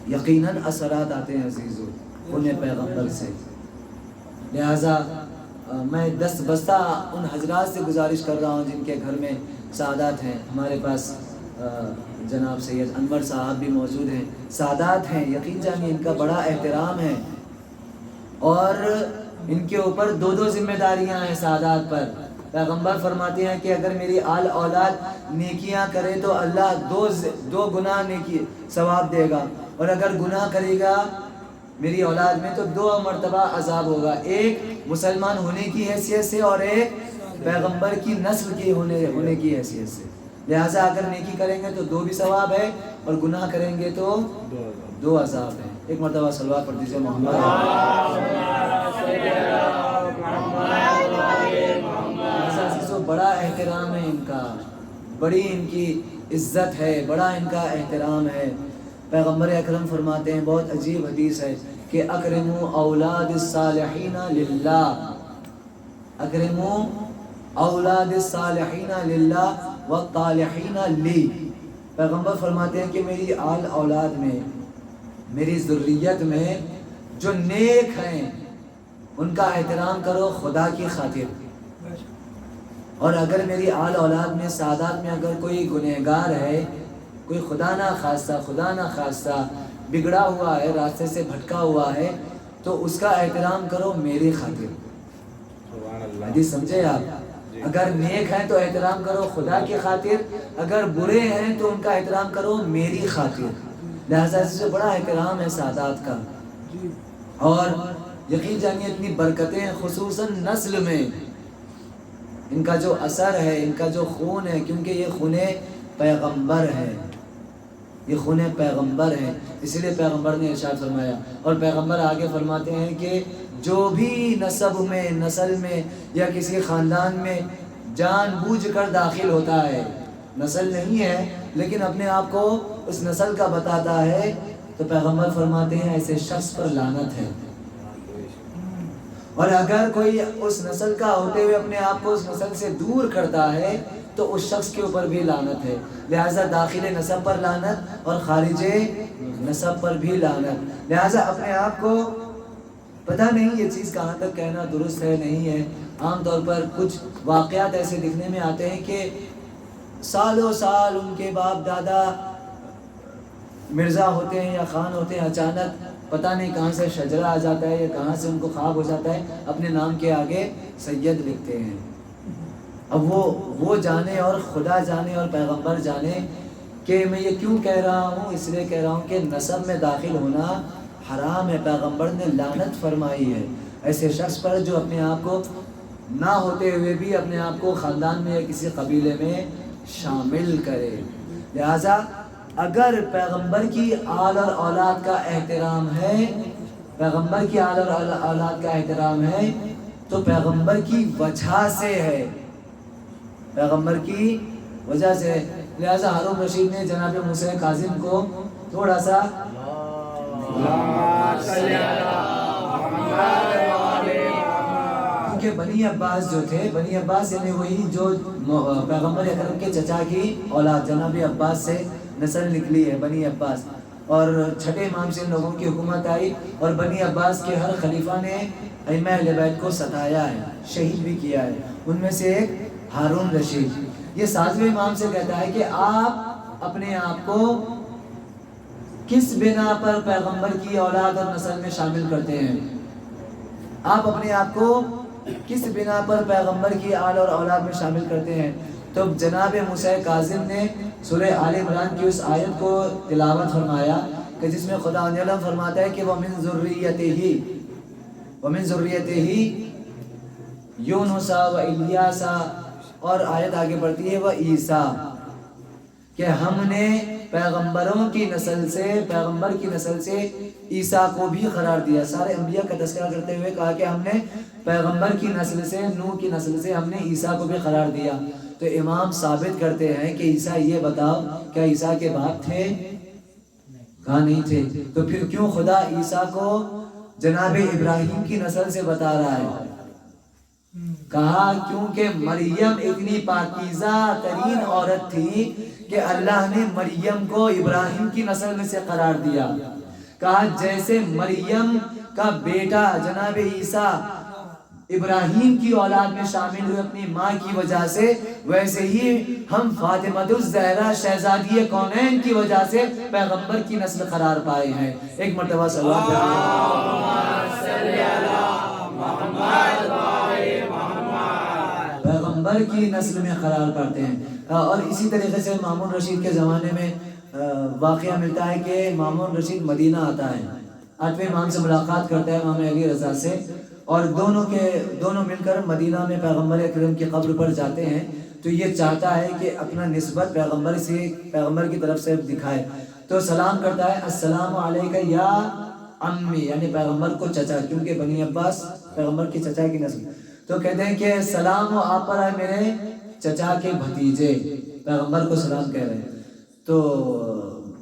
یقیناً اثرات آتے ہیں عزیزو خون پیغمبر سے۔ لہٰذا میں دست بستہ ان حضرات سے گزارش کر رہا ہوں جن کے گھر میں سادات ہیں، ہمارے پاس جناب سید انور صاحب بھی موجود ہیں، سادات ہیں، یقین جانیے ان کا بڑا احترام ہے، اور ان کے اوپر دو ذمہ داریاں ہیں سادات پر۔ پیغمبر فرماتے ہیں کہ اگر میری آل اولاد نیکیاں کرے تو اللہ دو گناہ نیکی ثواب دے گا، اور اگر گناہ کرے گا میری اولاد میں تو 2 مرتبہ عذاب ہوگا، ایک مسلمان ہونے کی حیثیت سے اور ایک پیغمبر کی نسل کی ہونے کی حیثیت سے۔ لہٰذا اگر نیکی کریں گے تو 2 بھی ثواب ہے، اور گناہ کریں گے تو 2 عذاب ہے۔ ایک مرتبہ صلوات پڑھ دیجیے محمد۔ بڑا احترام ہے ان کا، بڑی ان کی عزت ہے، بڑا ان کا احترام ہے۔ پیغمبر اکرم فرماتے ہیں، بہت عجیب حدیث ہے کہ اکرموا اولاد الصالحین للہ، اکرموا اولاد الصالحین للہ والطالحین لی۔ پیغمبر فرماتے ہیں کہ میری آل اولاد میں، میری ذریت میں جو نیک ہیں ان کا احترام کرو خدا کی خاطر، اور اگر میری آل اولاد میں سادات میں اگر کوئی گنہگار ہے، کوئی خدا نہ خواستہ بگڑا ہوا ہے، راستے سے بھٹکا ہوا ہے، تو اس کا احترام کرو میری خاطر۔ حدیث سمجھے آپ؟ اگر نیک ہیں تو احترام کرو خدا کی خاطر، اگر برے ہیں تو ان کا احترام کرو میری خاطر۔ لہٰذا اس سے بڑا احترام ہے سادات کا. اور یقین جانیے اتنی برکتیں ہیں خصوصاً نسل میں، ان کا جو اثر ہے، ان کا جو خون ہے، کیونکہ یہ خون پیغمبر ہے، یہ خون پیغمبر ہے. اسی لیے پیغمبر نے ارشاد فرمایا، اور پیغمبر آگے فرماتے ہیں کہ جو بھی نسب میں، نسل میں یا کسی خاندان میں جان بوجھ کر داخل ہوتا ہے، نسل نہیں ہے لیکن اپنے آپ کو اس نسل کا بتاتا ہے، تو پیغمبر فرماتے ہیں ایسے شخص پر لعنت ہے. اور اگر کوئی اس نسل کا ہوتے ہوئے اپنے آپ کو اس نسل سے دور کرتا ہے تو اس شخص کے اوپر بھی لعنت ہے. لہٰذا داخل نسب پر لعنت اور خارج نسب پر بھی لعنت. لہٰذا اپنے آپ کو پتہ نہیں یہ چیز کہاں تک کہنا درست ہے نہیں ہے. عام طور پر کچھ واقعات ایسے دکھنے میں آتے ہیں کہ سالوں سال ان کے باپ دادا مرزا ہوتے ہیں یا خان ہوتے ہیں، اچانک پتہ نہیں کہاں سے شجرہ آ جاتا ہے یا کہاں سے ان کو خواب ہو جاتا ہے، اپنے نام کے آگے سید لکھتے ہیں. اب وہ جانے اور خدا جانے اور پیغمبر جانے کہ میں یہ کیوں کہہ رہا ہوں. اس لیے کہہ رہا ہوں کہ نسب میں داخل ہونا حرام ہے. پیغمبر نے لعنت فرمائی ہے ایسے شخص پر جو اپنے آپ کو نہ ہوتے ہوئے بھی اپنے آپ کو خاندان میں یا کسی قبیلے میں شامل کرے. لہٰذا اگر پیغمبر کی آل اور اولاد کا احترام ہے، پیغمبر کی آل اور اولاد کا احترام ہے تو پیغمبر کی وجہ سے ہے، پیغمبر کی وجہ سے ہے. لہٰذا ہارون رشید نے جناب موسیٰ کاظم کو تھوڑا سا کیونکہ بنی عباس جو تھے، بنی عباس یعنی وہی جو پیغمبر اکرم کے چچا کی اولاد جناب عباس سے نسل نکلی ہے، بنی عباس. اور چھٹے امام سے ان لوگوں کی حکومت آئی اور بنی عباس کے ہر خلیفہ نے ائمہ اہل بیت کو ستایا ہے، شہید بھی کیا ہے. ان میں سے ایک ہارون رشید. یہ 7ویں امام سے کہتا ہے کہ آپ اپنے آپ کو کس بنا پر پیغمبر کی اولاد اور نسل میں شامل کرتے ہیں؟ آپ اپنے آپ کو کس بنا پر پیغمبر کی آل اور اولاد میں شامل کرتے ہیں؟ تو جناب موسیٰ کاظم نے سورہ آل عمران کی اس آیت کو تلاوت فرمایا کہ جس میں خدا علیہ فرماتا ہے کہ وَمِن ذُرِّيَّتِهِ یونس و الیاس، اور آیت آگے بڑھتی ہے وعیسیٰ، کہ ہم نے پیغمبروں کی نسل سے، پیغمبر کی نسل سے عیسیٰ کو بھی قرار دیا. سارے انبیاء کا تذکرہ کرتے ہوئے کہا کہ ہم نے پیغمبر کی نسل سے، نوح کی نسل سے ہم نے عیسیٰ کو بھی قرار دیا. تو امام ثابت کرتے ہیں کہ عیسیٰ یہ بتاؤ کیا عیسیٰ کے باپ تھے؟ کہا نہیں تھے. تو پھر کیوں خدا عیسیٰ کو جناب ابراہیم کی نسل سے بتا رہا ہے؟ کہا کیونکہ مریم اتنی پاکیزہ ترین عورت تھی کہ اللہ نے مریم کو ابراہیم کی نسل میں سے قرار دیا. کہا جیسے مریم کا بیٹا جناب عیسیٰ ابراہیم کی اولاد میں شامل ہوئے اپنی ماں کی وجہ سے، ویسے ہی ہم فاطمہ الزہرا شہزادی کونین کی وجہ سے پیغمبر کی نسل قرار پائے ہیں. ایک مرتبہ صلی اللہ علیہ پیغمبر کی نسل میں قرار پاتے ہیں. اور اسی طریقے سے مامون رشید کے زمانے میں واقعہ ملتا ہے کہ مامون رشید مدینہ آتا ہے، 8ویں امام سے ملاقات کرتا ہے امام علی رضا سے، اور دونوں مل کر مدینہ میں پیغمبر اکرم کی قبر پر جاتے ہیں. تو یہ چاہتا ہے کہ اپنا نسبت پیغمبر کی طرف سے دکھائے. تو سلام کرتا ہے السلام علیکہ یا امی، یعنی پیغمبر کو چچا، کیونکہ بنی عباس پیغمبر کی چچا کی نسل. تو کہتے ہیں کہ سلام آپ پر آئے میرے چچا کے بھتیجے، پیغمبر کو سلام کہہ رہے ہیں. تو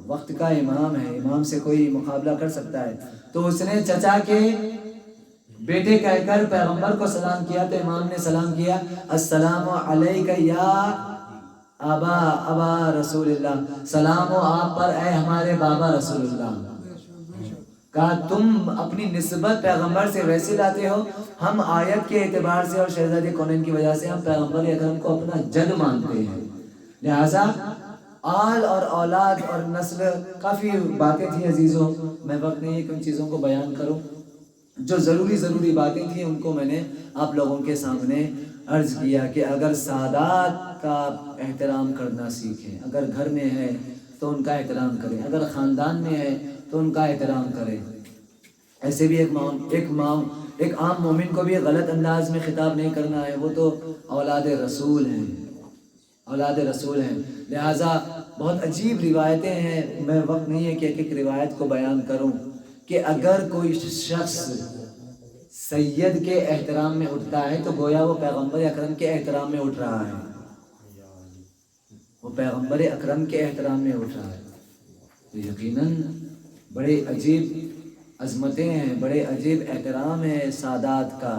وقت کا امام ہے، امام سے کوئی مقابلہ کر سکتا ہے. تو اس نے چچا کے بیٹے کہہ کر پیغمبر کو سلام کیا. تو امام نے سلام کیا السلام علیکہ یا ابا رسول اللہ، سلام ہو آپ پر اے ہمارے بابا رسول اللہ. کہا تم اپنی نسبت پیغمبر سے ویسے لاتے ہو، ہم آیت کے اعتبار سے اور شہزادی کونین کی وجہ سے ہم پیغمبر اکرم کو اپنا جد مانتے ہیں. لہٰذا آل اور اولاد اور نسل، کافی باتیں تھیں عزیزوں، میں وقت نہیں ہے کہ ان چیزوں کو بیان کروں. جو ضروری باتیں تھیں ان کو میں نے آپ لوگوں کے سامنے عرض کیا کہ اگر سادات کا احترام کرنا سیکھیں، اگر گھر میں ہے تو ان کا احترام کریں، اگر خاندان میں ہے تو ان کا احترام کریں۔ ایسے بھی ایک عام مومن کو بھی غلط انداز میں خطاب نہیں کرنا ہے، وہ تو اولاد رسول ہیں، اولاد رسول ہیں۔ لہٰذا بہت عجیب روایتیں ہیں، میں وقت نہیں ہے کہ ایک ایک روایت کو بیان کروں، کہ اگر کوئی شخص سید کے احترام میں اٹھتا ہے تو گویا وہ پیغمبر اکرم کے احترام میں اٹھ رہا ہے، وہ پیغمبر اکرم کے احترام میں اٹھ رہا ہے۔ تو یقیناً بڑے عجیب عظمتیں ہیں، بڑے عجیب احترام ہے سادات کا،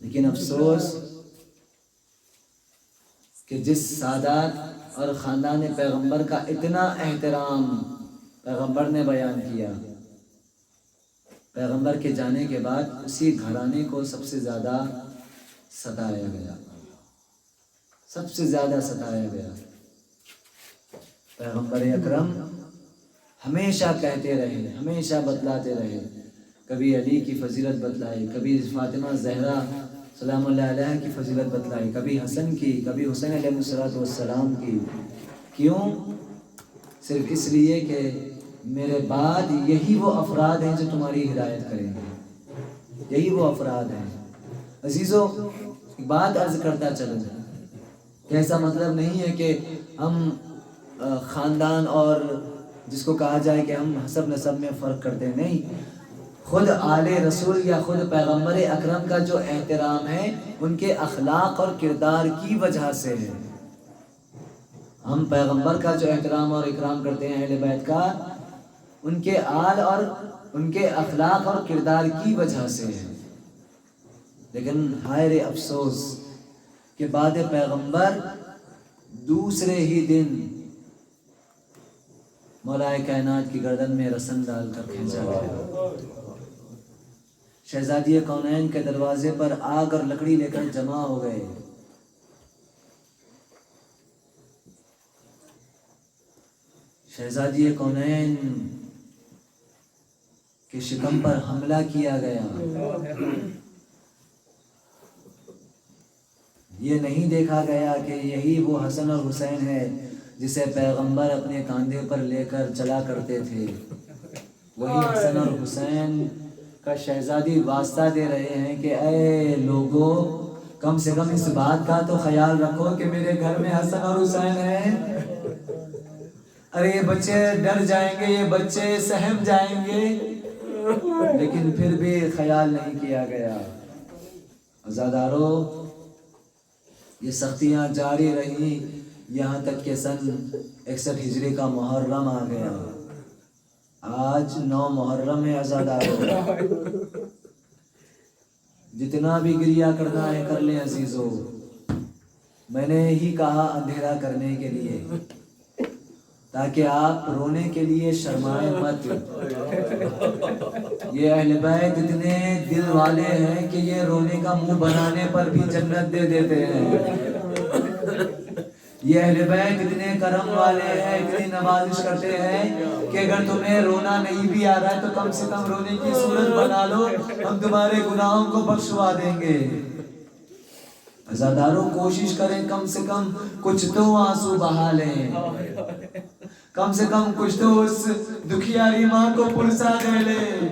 لیکن افسوس کہ جس سادات اور خاندان پیغمبر کا اتنا احترام پیغمبر نے بیان کیا، پیغمبر کے جانے کے بعد اسی گھرانے کو سب سے زیادہ ستایا گیا، سب سے زیادہ ستایا گیا۔ پیغمبر اکرم ہمیشہ کہتے رہے، ہمیشہ بتلاتے رہے، کبھی علی کی فضیلت بتلائی، کبھی فاطمہ زہرا سلام اللہ علیہ کی فضیلت بتلائی، کبھی حسن کی، کبھی حسین علیہ السلام کی۔ کیوں؟ صرف اس لیے کہ میرے بعد یہی وہ افراد ہیں جو تمہاری ہدایت کریں گے، یہی وہ افراد ہیں۔ عزیزو، ایک بات عرض کرتا چلوں کہ ایسا مطلب نہیں ہے کہ ہم خاندان اور جس کو کہا جائے کہ ہم حسب نسب میں فرق کرتے ہیں، نہیں، خود آل رسول یا خود پیغمبر اکرم کا جو احترام ہے ان کے اخلاق اور کردار کی وجہ سے ہے۔ ہم پیغمبر کا جو احترام اور اکرام کرتے ہیں اہل بیت کا، ان کے آل اور ان کے اخلاق اور کردار کی وجہ سے ہے۔ لیکن ہائے افسوس کہ بعد پیغمبر دوسرے ہی دن مولا کائنات کی گردن میں رسن ڈال کر کھینچا گیا۔ شہزادی کونین کے دروازے پر آگ اور لکڑی لے کر جمع ہو گئے۔ شہزادی کونین کے شکم پر حملہ کیا گیا۔ یہ نہیں دیکھا گیا کہ یہی وہ حسن اور حسین ہے جسے پیغمبر اپنے کاندھے پر لے کر چلا کرتے تھے۔ وہی حسن اور حسین کا شہزادی واسطہ دے رہے ہیں کہ اے لوگو، کم سے کم اس بات کا تو خیال رکھو کہ میرے گھر میں حسن اور حسین ہیں۔ ارے یہ بچے ڈر جائیں گے، یہ بچے سہم جائیں گے، لیکن پھر بھی خیال نہیں کیا گیا۔ عزادارو، یہ سختیاں جاری رہی یہاں تک کہ سن 61 ہجری کا محرم آ گیا۔ آج 9 محرم ہے عزادارو، جتنا بھی گریہ کرنا ہے کر لیں عزیزو۔ میں نے ہی کہا اندھیرا کرنے کے لیے تاکہ آپ رونے کے لیے شرمائیں مت۔ یہ اہل بیت اتنے دل والے ہیں کہ یہ رونے کا منہ بنانے پر بھی جنت دے دیتے ہیں۔ یہ اہل بیت اتنے کرم والے ہیں، اتنی نوازش کرتے ہیں کہ اگر تمہیں رونا نہیں بھی آ رہا ہے تو کم سے کم رونے کی صورت بنا لو، ہم تمہارے گناہوں کو بخشوا دیں گے۔ عزاداروں، کوشش کریں کم سے کم کچھ تو آنسو بہا لیں، کم سے کم کچھ تو اس دکھیاری ماں کو پرسا دے لیں۔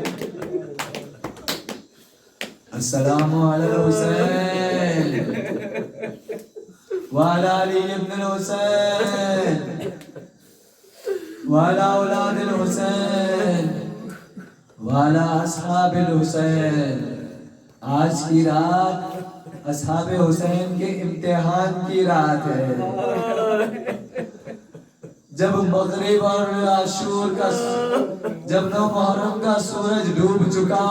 السلام علی الحسین وعلی علی ابن الحسین وعلی اولاد الحسین وعلی اصحاب الحسین۔ آج کی رات اصحاب حسین کے امتحان کی رات ہے۔ جب مغرب اور عاشور کا جب 9 محرم کا سورج ڈوب چکا،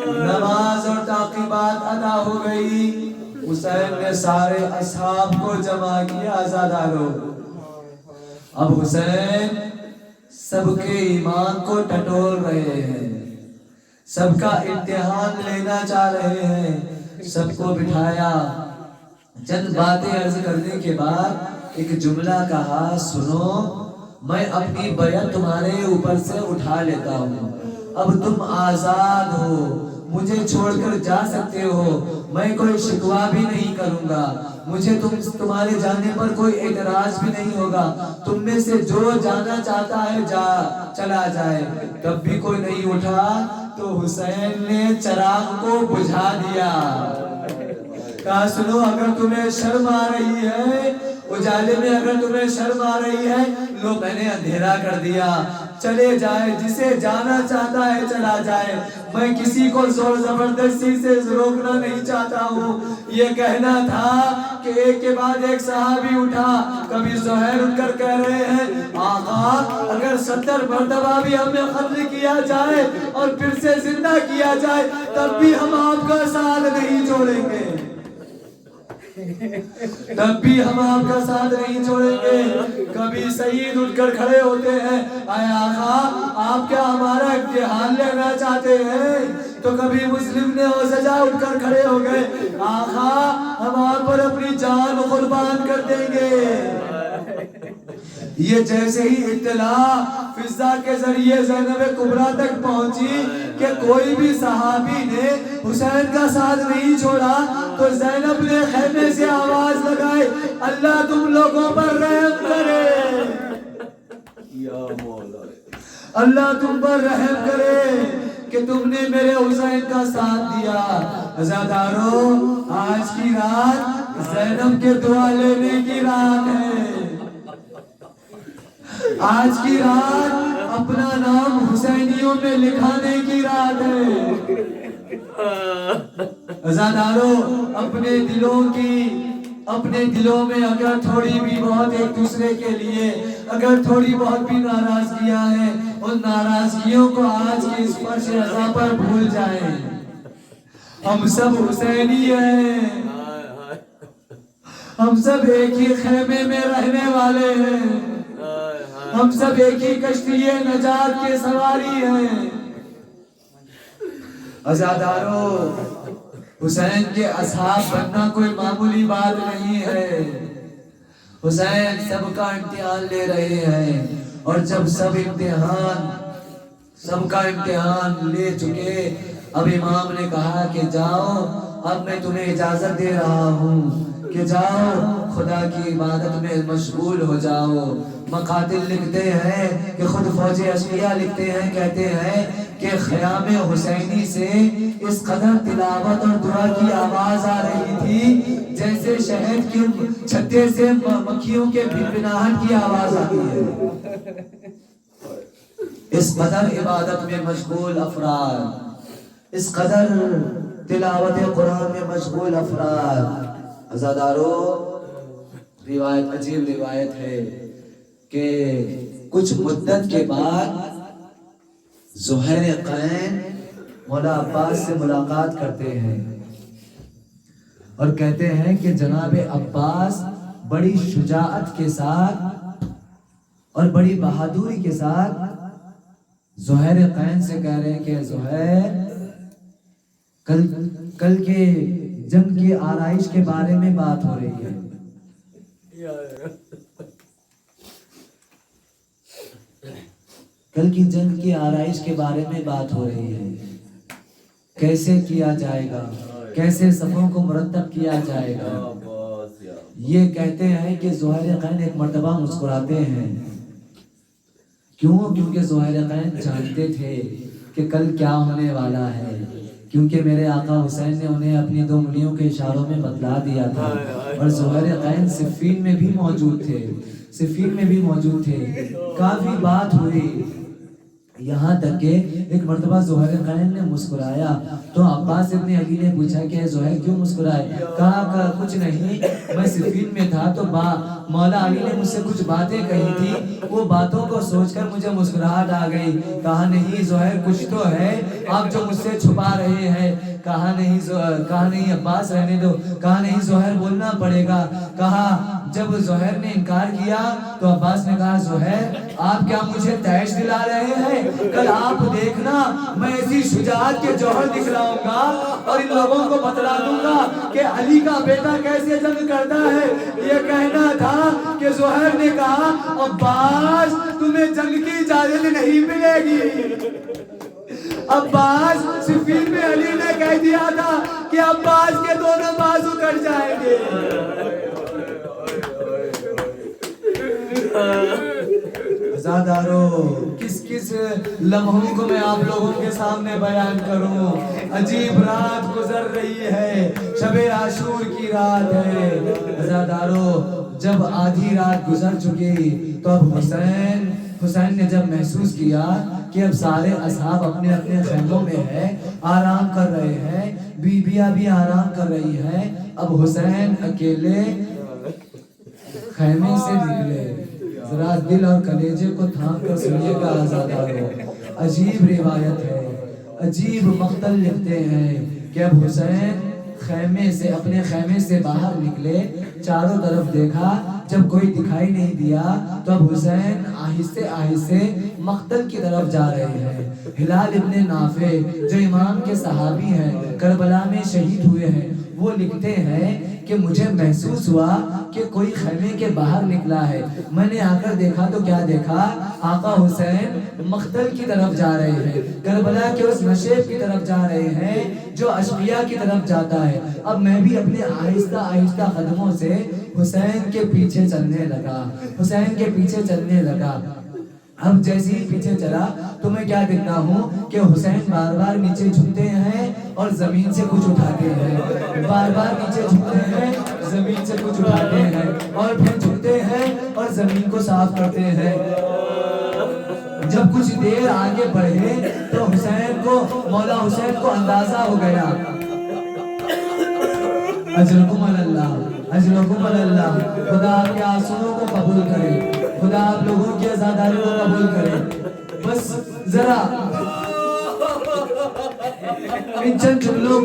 نماز اور تعقیبات ادا ہو گئی، حسین نے سارے اصحاب کو جمع کیا۔ عزادارو، اب حسین سب کے ایمان کو ٹٹول رہے ہیں، سب کا امتحان لینا چاہ رہے ہیں۔ سب کو بٹھایا، چند باتیں عرض کرنے کے بعد ایک جملہ کہا، سنو، میں اپنی بیعت تمہارے اوپر سے اٹھا لیتا ہوں، اب تم آزاد ہو، مجھے چھوڑ کر جا سکتے ہو، میں کوئی شکوہ بھی نہیں کروں گا، مجھے تمہارے جانے پر کوئی اعتراض بھی نہیں ہوگا، تم میں سے جو جانا چاہتا ہے چلا جائے۔ تب بھی کوئی نہیں اٹھا تو حسین نے چراغ کو بجھا دیا۔ کہا سنو، اگر تمہیں شرم آ رہی ہے، اجالے میں اگر تمہیں شرم آ رہی ہے، لو میں نے اندھیرا کر دیا، چلے جائے، جسے جانا چاہتا ہے چلا جائے، میں کسی کو زور زبردستی سے روکنا نہیں چاہتا ہوں۔ یہ کہنا تھا کہ ایک کے بعد ایک صحابی اٹھا۔ کبھی زہیر اٹھ کر کہہ رہے ہیں آقا اگر 70 مرتبہ بھی ہمیں قتل کیا جائے اور پھر سے زندہ کیا جائے تب بھی ہم آپ کا ساتھ نہیں چھوڑیں گے، تب بھی ہم آپ کا ساتھ نہیں چھوڑیں گے۔ کبھی سعید اٹھ کر کھڑے ہوتے ہیں، اے آقا آپ کیا ہمارا امتحان لینا چاہتے ہیں؟ تو کبھی مسلم نے وہ سجا اٹھ کر کھڑے ہو گئے، آقا ہم آپ پر اپنی جان قربان کر دیں گے۔ یہ جیسے ہی اطلاع فضا کے ذریعے زینب کبریٰ تک پہنچی کہ کوئی بھی صحابی نے حسین کا ساتھ نہیں چھوڑا، تو زینب نے خیمے سے آواز لگائی، اللہ تم لوگوں پر رحم کرے، اللہ تم پر رحم کرے کہ تم نے میرے حسین کا ساتھ دیا۔ عزادارو، آج کی رات زینب کے دعا لینے کی رات ہے، آج کی رات اپنا نام حسینیوں میں لکھانے کی رات ہے۔ عزادارو، اپنے دلوں میں اگر تھوڑی بھی بہت ایک دوسرے کے لیے اگر تھوڑی بہت بھی ناراضگیاں ہیں، ان ناراضگیوں کو آج کی اس فرش رضا پر بھول جائیں۔ ہم سب حسینی ہیں، ہم سب ایک ہی خیمے میں رہنے والے ہیں، ہم سب ایک ہی کشتی نجات کے سواری ہیں۔ عزادارو، حسین کے اصحاب بننا کوئی معمولی بات نہیں ہے۔ حسین سب کا امتحان لے رہے ہیں، اور جب سب کا امتحان لے چکے، اب امام نے کہا کہ جاؤ، اب میں تمہیں اجازت دے رہا ہوں کہ جاؤ خدا کی عبادت میں مشغول ہو جاؤ۔ مقاتل لکھتے ہیں کہ خود فوج اشقیاء لکھتے ہیں، کہتے ہیں کہ خیام حسینی سے اس قدر تلاوت اور دعا کی آواز آ رہی تھی جیسے شہد کے چھتے سے مکھیوں کے بھنبھناہٹ کی آواز آتی ہے۔ اس قدر عبادت میں مشغول افراد، اس قدر تلاوت قرآن میں مشغول افراد۔ عزادارو، روایت عجیب روایت ہے کہ کچھ مدت کے بعد زہیر قین مولا عباس سے ملاقات کرتے ہیں اور کہتے ہیں کہ جناب عباس بڑی شجاعت کے ساتھ اور بڑی بہادری کے ساتھ زہیر قین سے کہہ رہے ہیں کہ زہیر، کل کے جنگ کی آرائش کے بارے میں بات ہو رہی ہے، کل کی جنگ کی آرائش کے بارے میں بات ہو رہی ہے، کیسے کیا جائے گا، کیسے صفوں کو مرتب کیا جائے گا۔ یہ کہتے ہیں کہ زہیر قین ایک مرتبہ مسکراتے ہیں، کیوں؟ کیونکہ زہیر قین جانتے تھے کہ کل کیا ہونے والا ہے، کیونکہ میرے آقا حسین نے انہیں اپنی 2 انگلیوں کے اشاروں میں بتلا دیا تھا، اور زہیر قین صفین میں بھی موجود تھے، کافی بات ہوئی، یہاں تک کہ ایک مرتبہ زہیر قین نے مسکرایا تو عباس ابن علی نے پوچھا کہ زہیر کیوں مسکرائے؟ کہا کچھ نہیں، میں صفین میں تھا تو مولا علی نے مجھ سے کچھ باتیں کہی تھی، وہ باتوں کو سوچ کر مجھے مسکراہٹ آ گئی۔ کہا نہیں زہیر کچھ تو ہے آپ جو مجھ سے چھپا رہے ہیں۔ کہا نہیں عباس رہنے دو، کہا نہیں زہیر بولنا پڑے گا۔ کہا جب زہیر نے انکار کیا تو عباس نے کہا زہیر آپ کیا مجھے تیش دلا رہے ہیں؟ کل آپ دیکھنا میں ایسی شجاعت کے جوہر دکھلاؤں گا اور ان لوگوں کو بتلا دوں گا کہ علی کا بیٹا کیسے جنگ کرتا ہے۔ یہ کہنا تھا کہ زہیر نے کہا عباس تمہیں جنگ کی اجازت نہیں ملے گی، عباس صفین میں علی نے کہہ دیا تھا کہ عباس کے دونوں بازو کٹ جائیں گے. عزادارو کس کس لمحوں کو میں آپ لوگوں کے سامنے بیان کروں. عجیب رات گزر رہی ہے, شب عاشور کی رات ہے. عزادارو جب آدھی رات گزر چکی تو اب حسین نے جب محسوس کیا کہ اب سارے اصحاب اپنے اپنے خیموں میں ہیں, آرام کر رہے ہیں, بیویاں بھی آرام کر رہی ہیں, اب حسین اکیلے خیمے سے نکلے. ذرا دل اور کلیجے کو تھام کر سنیے گا آزادارو, عجیب روایت ہے, عجیب مقتل لکھتے ہیں کہ اب حسین اپنے خیمے سے باہر نکلے, چاروں طرف دیکھا, جب کوئی دکھائی نہیں دیا تو اب حسین آہستہ آہستہ مقتل کی طرف جا رہے ہیں. ہلال ابن نافع جو امام کے صحابی ہیں, کربلا میں شہید ہوئے ہیں, وہ لکھتے ہیں کہ مجھے محسوس ہوا کہ کوئی خیمے کے باہر نکلا ہے. میں نے آ کر دیکھا تو کیا دیکھا, آقا حسین مقتل کی طرف جا رہے ہیں, کربلا کے اس نشیب کی طرف جا رہے ہیں جو اشقیاء کی طرف جاتا ہے. اب میں بھی اپنے آہستہ آہستہ قدموں سے حسین کے پیچھے چلنے لگا. اب جیسے ہی پیچھے چلا تو میں کیا دیکھتا ہوں کہ حسین بار بار نیچے جھکتے ہیں اور زمین سے کچھ اٹھاتے ہیں, بار بار نیچے جھکتے ہیں, زمین سے کچھ اٹھاتے ہیں, اور پھر جھکتے ہیں اور زمین کو صاف کرتے ہیں. جب کچھ دیر آگے بڑھے تو مولا حسین کو اندازہ ہو گیا. اجرکم اللہ, اجرکم اللہ. خدا آپ کے آنسوؤں کو قبول کرے, خدا آپ لوگوں کی آزاداری کو قبول کرے. بس ذرا ان چند جملوں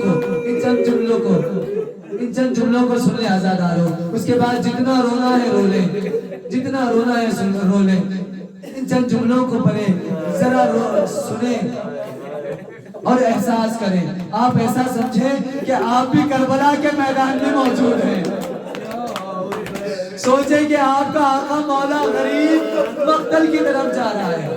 کو سن لیں آزادارو. اس کے بعد جتنا رونا ہے رو لیں, جتنا رونا ہے رو لیں. ان چند جملوں کو پڑھیں, ذرا سنیں اور احساس کریں. آپ ایسا سمجھیں کہ آپ بھی کربلا کے میدان میں موجود ہیں. سوچیں کہ آپ کا آقا مولا غریب مقتل کی طرف جا رہا ہے.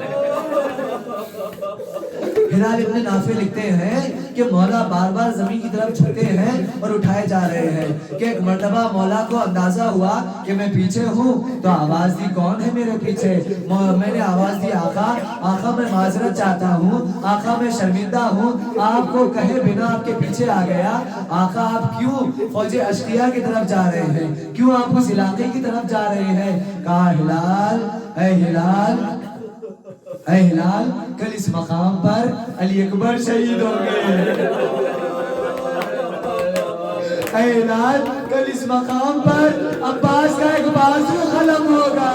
ہلال ابن نافع لکھتے ہیں کہ مولا بار بار زمین کی طرف جھکتے ہیں اور اٹھائے جا رہے ہیں کہ ایک مرتبہ مولا کو اندازہ ہوا کہ میں پیچھے ہوں تو آواز دی, کون ہے میرے پیچھے؟ میں نے آواز دی, آقا میں معذرت چاہتا ہوں, آقا میں شرمندہ ہوں, آپ کو کہے بنا آپ کے پیچھے آ گیا. آقا آپ کیوں فوج اشقیاء کی طرف جا رہے ہیں, کیوں آپ اس علاقے کی طرف جا رہے ہیں؟ کہا اے ہلال کل اس مقام پر علی اکبر شہید ہوں گے. اے ہلال کل اس مقام پر عباس کا ایک بازو قلم ہوگا.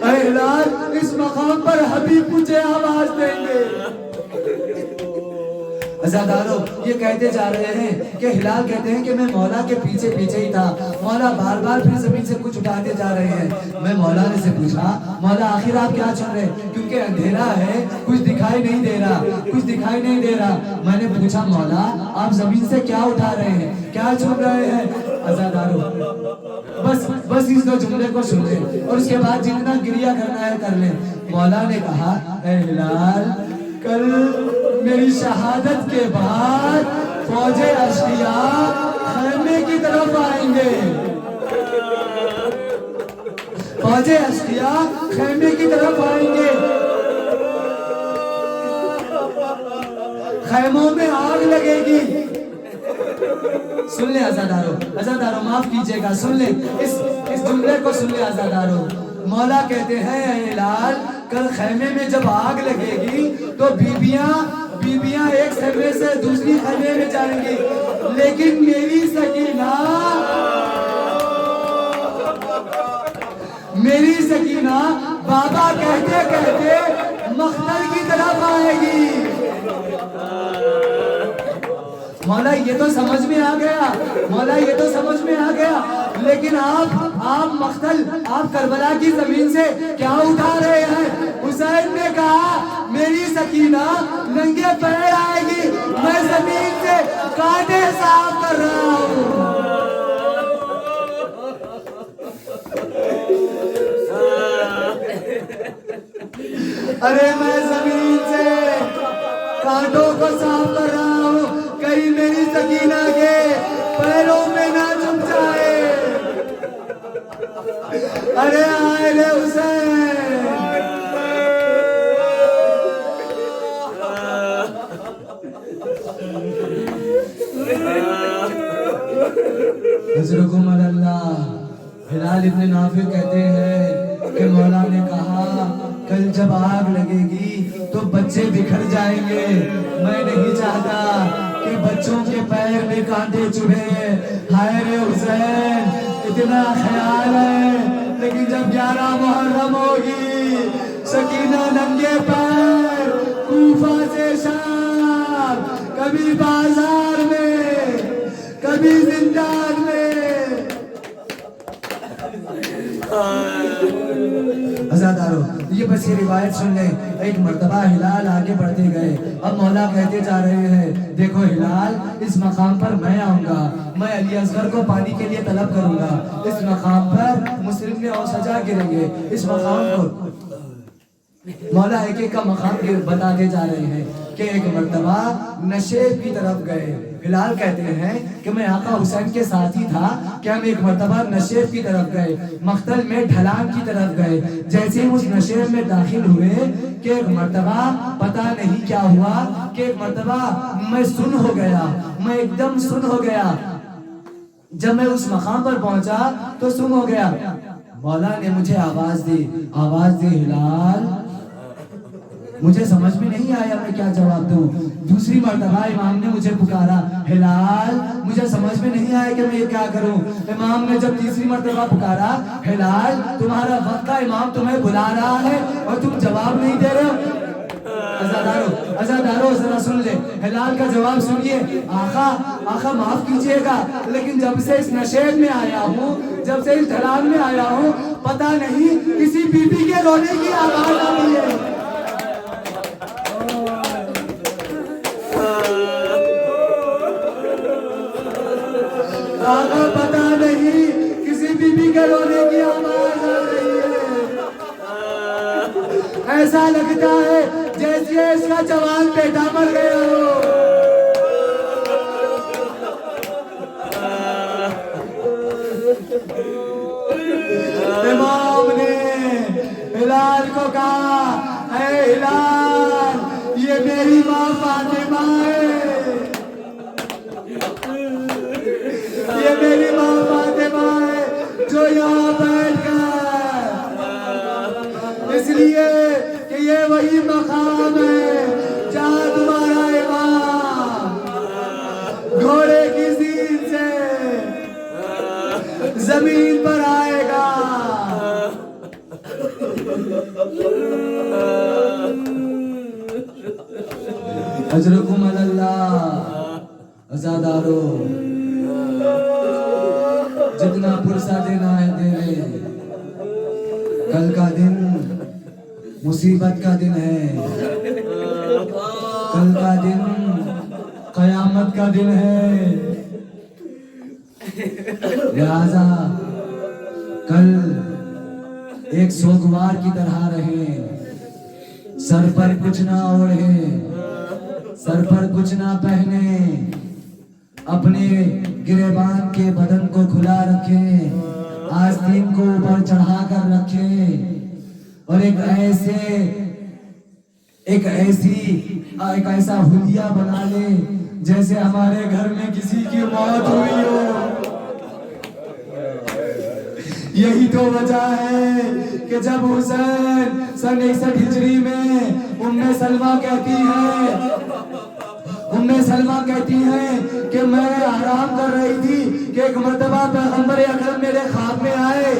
اے ہلال اس مقام پر حبیب مجھے آواز دیں گے. عزادارو یہ کہتے جا رہے ہیں کہ ہلال کہتے ہیں کہ میں مولا کے پیچھے ہی تھا. مولا بار بار پھر زمین سے کچھ اٹھاتے جا رہے ہیں. میں مولا نے سے پوچھا, مولا آخر آپ کیا چن رہے ہیں, کیونکہ اندھیرا ہے, کچھ دکھائی نہیں دے رہا. میں نے پوچھا مولا آپ زمین سے کیا اٹھا رہے ہیں, کیا چن رہے ہیں؟ عزادارو بس اس 2 جملے کو سن لیں اور اس کے بعد جتنا گریہ کرنا ہے کر لیں. مولا نے کہا اے ہلال کل میری شہادت کے بعد فوج اشقیاء خیمے کی طرف آئیں گے. فوج اشقیاء خیمے کی طرف آئیں گے. خیموں میں آگ لگے گی. سن لیں عزادارو معاف کیجئے گا, سن لیں اس جملے کو سن لیں عزادارو. مولا کہتے ہیں اے ہلال کل خیمے میں جب آگ لگے گی تو بیویاں ایک خیمے سے دوسری خیمے میں جائیں گی, لیکن میری سکینہ بابا کہتے کہتے مقتل کی طرف آئے گی. مولا یہ تو سمجھ میں آ گیا, لیکن آپ کربلا کی زمین سے کیا اٹھا رہے ہیں؟ حسین نے کہا میری سکینہ ننگے پیر آئے گی, میں زمین سے کانٹے صاف کر رہا ہوں. ارے میں زمین کانٹوں کو صاف کر رہا ہوں کہیں میری سکینہ کے پیروں میں نہ چپ جائے. ارے آئے حسین. حضرکم اللہ. ہلال ابن نافع کہتے ہیں کہ مولا نے کہا کل جب آگ لگے گی تو بچے بکھر جائیں گے. میں نہیں چاہتا کہ بچوں کے پیر میں کانٹے چبھے. ہائے رے حسین اتنا خیال ہے لیکن جب 11 محرم ہوگی سکینہ ننگے پیر کوفہ سے شام کبھی بازار میں کبھی زندان میں. عزادارو یہ بس یہ روایت سن لیں. ایک مرتبہ ہلال آگے بڑھتے گئے. اب مولا کہتے جا رہے ہیں دیکھو ہلال اس مقام پر میں آؤں گا, میں علی اصغر کو پانی کے لیے طلب کروں گا. اس مقام پر مسلم میں اور سجا گریں گے. اس مقام کو مولا ایک ایک کا مقام بتاتے جا رہے ہیں کہ ایک مرتبہ نشیب کی طرف گئے. ہلال کہتے ہیں کہ میں آقا حسین کے ساتھ ہی تھا کہ ہم ایک مرتبہ نشیب کی طرف گئے, مقتل میں ڈھلان کی طرف گئے. جیسے ہم اس نشیب میں داخل ہوئے کہ ایک مرتبہ پتہ نہیں کیا ہوا کہ ایک مرتبہ میں سن ہو گیا, میں ایک دم سن ہو گیا. جب میں اس مقام پر پہنچا تو سن ہو گیا. مولا نے مجھے آواز دی ہلال. مجھے سمجھ میں نہیں آیا میں کیا جواب دوں. دوسری مرتبہ امام نے مجھے پکارا ہلال. مجھے سمجھ میں نہیں آیا کہ میں یہ کیا کروں. امام نے جب تیسری مرتبہ پکارا ہلال تمہارا وقت کا امام تمہیں بلا رہا ہے اور تم جواب نہیں دے رہے ہو. عزادارو ذرا سن لے. ہلال کا جواب سنیے. آقا معاف کیجئے گا لیکن جب سے اس نشیب میں آیا ہوں, جب سے اس ڈھلان میں آیا ہوں, پتہ نہیں کسی بی بی کے رونے کی آواز آ رہی ہے. آقا پتہ نہیں کسی بی بی کے رونے کی آواز آ رہی ہے. ایسا لگتا ہے جیسے اس کا جوان بیٹا مر گیا ہو. امام نے ہلال کو کہا اے ہلال یہ میری ماں فاطمہ ہے, یہ میری ماں فاطمہ ہے جو یہاں بیٹھ کر, اس لیے کہ یہ وہی مقام ہے جہاں تمہارا امام گھوڑے کی زین سے زمین پر آئے گا. اجرکم اللہ. عزادارو جتنا پرسہ دینا ہے دے لے. کل کا دن مصیبت کا دن ہے. کل کا دن قیامت کا دن ہے. لہذا کل ایک سوگوار کی طرح رہیں. سر پر کچھ نہ اوڑھیں, سر پر کچھ نہ پہنے, اپنے گریبان کے بدن کو کھلا رکھیں, آستین کو اوپر چڑھا کر رکھیں اور ایک ایسا حلیہ بنا لیں جیسے ہمارے گھر میں کسی کی موت ہوئی ہو. یہی تو وجہ ہے کہ جب حسین سن 61 ہجری میں ام سلمہ کہتی ہیں کہ میں آرام کر رہی تھی کہ ایک مرتبہ پیغمبر اکرم میرے خواب میں آئے,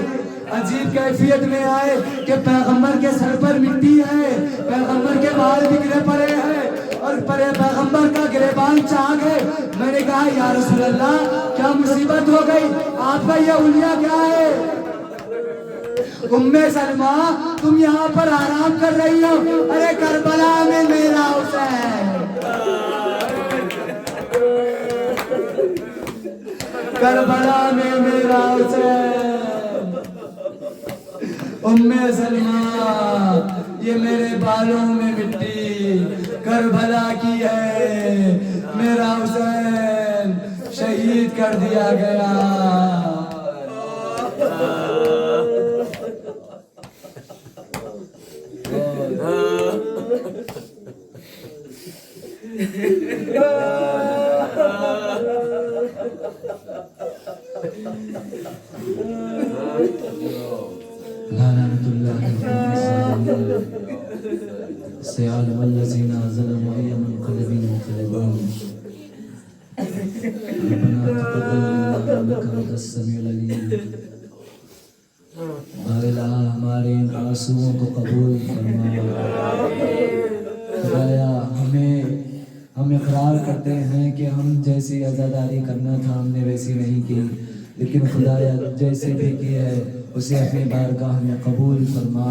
عجیب کیفیت میں آئے کہ پیغمبر کے سر پر مٹی ہے, پیغمبر کے بال بکھرے پڑے ہیں اور پیغمبر کا گریبان چاک ہے. میں نے کہا یا رسول اللہ کیا مصیبت ہو گئی, آپ کا یہ حلیہ کیا ہے؟ ام سلمہ تم یہاں پر آرام کر رہی ہو, ارے کربلا میں میرا حسین, کربلا میں میرا حسین. ام سلمہ یہ میرے بالوں میں مٹی, کربلا کی ہے، میرا حسین شہید کر دیا گیا. لعنت اللہ سيعلم الذين ظلموا أي منقلب ينقلبون. ربنا تقبل منا إنك أنت السميع العليم. بارلا ہمارے ان آنسوؤں کو قبول فرما. خدایا ہم اقرار کرتے ہیں کہ ہم جیسی عزاداری کرنا تھا ہم نے ویسی نہیں کی، لیکن خدایا جیسے بھی کی ہے اسے اپنی بارگاہ میں قبول فرما.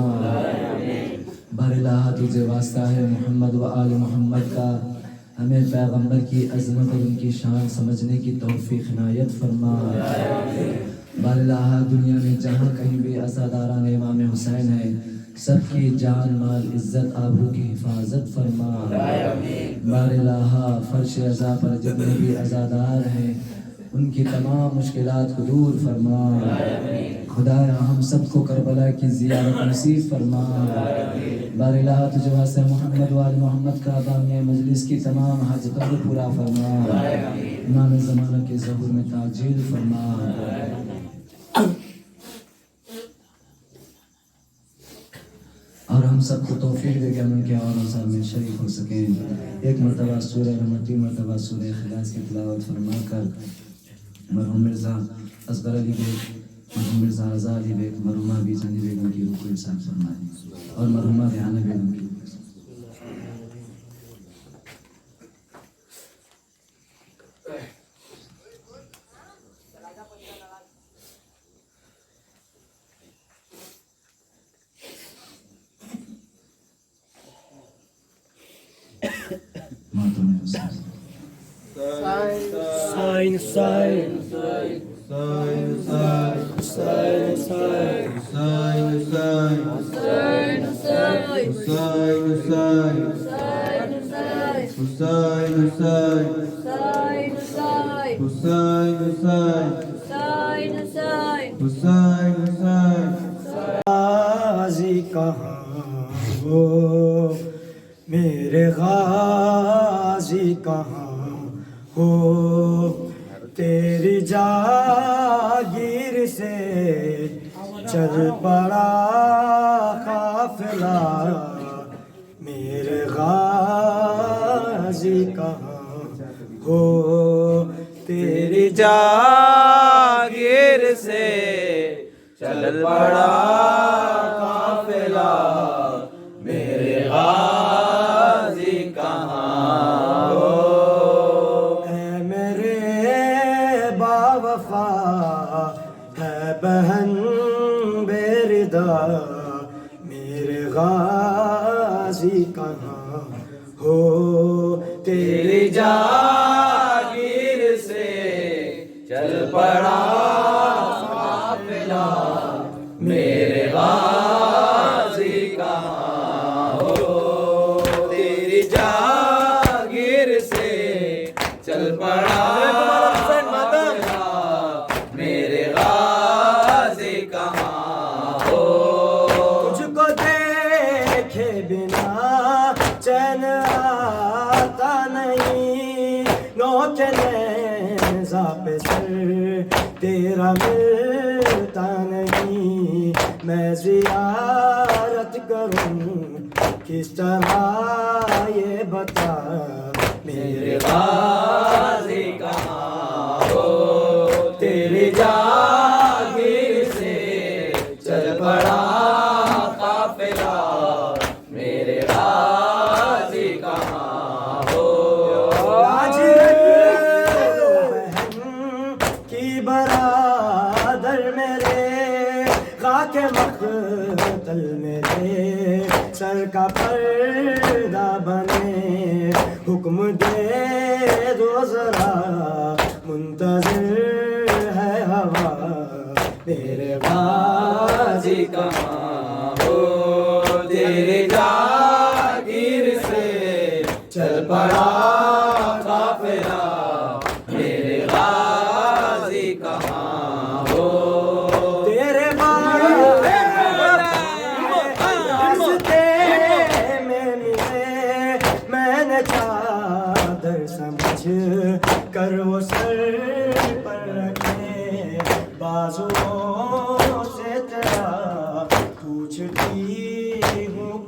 بار الہ تجھے واسطہ ہے محمد و آل محمد کا، ہمیں پیغمبر کی عظمت اور ان کی شان سمجھنے کی توفیق عنایت فرما. بار الہ دنیا میں جہاں کہیں بھی عزاداران امام حسین ہے سب کی جان مال عزت آبرو کی حفاظت فرما. بار الہ فرش عزا پر جتنے بھی عزادار ہیں ان کی تمام مشکلات کو دور فرما. خدایا ہم سب کو کربلا کی زیارت نصیب فرما. بار الہ تجھے واسطہ محمد و آل محمد کا بامی مجلس کی تمام حاجتوں کو پورا فرما. امام زمانہ کے ظہور میں تعجیل فرما. اور ہم سب کو توفیق دے کہ ہم ان کے اور انصار میں شریک ہو سکیں. ایک مرتبہ سورہ رحمت، مرتبہ سورہ اخلاص کی تلاوت فرما کر مرحوم مرزا اصغر علی بیگ، مرحوم مرزا رضا علی بیگ، مرحومہ بی جانی بیگم کی روح کو ارشاد فرمائیں اور مرحومہ ریحانہ بیگم کی غازی کہاں ہو میرے غازی کہاں ہو، تیری جاگیر سے چل پڑا قافلہ، میرے غازی کہاں ہو، تیری جاگیر سے چل پڑا قافلہ، میرے غازی کہاں ہو. اے میرے باوفا ہے بہن بے ردا، میرے غازی کہاں ہو، تیری جاگیر سے چل پڑا قافلہ، میرے غازی کہاں ہو، تیری جاگیر سے چل پڑا قافلہ، میرے غازی کہاں ہو. تجھ کو دیکھے بنا چین آتا نہیں، نوک نیزہ پہ سر تیرا ملتا نہیں، میں زیارت کروں کس طرح یہ بتا، میرے غازی کہاں ہو، تیری جاگیر سے چل پڑا قافلہ، میرے غازی کہاں ہو. آج رکھو بہن کی برادر میرے، خاک مقتل میرے سر کا پردہ بنے، حکم دے دو ذرا منتظر ہے ہوا، میرے غازی کہاں ہو، تیری جاگیر سے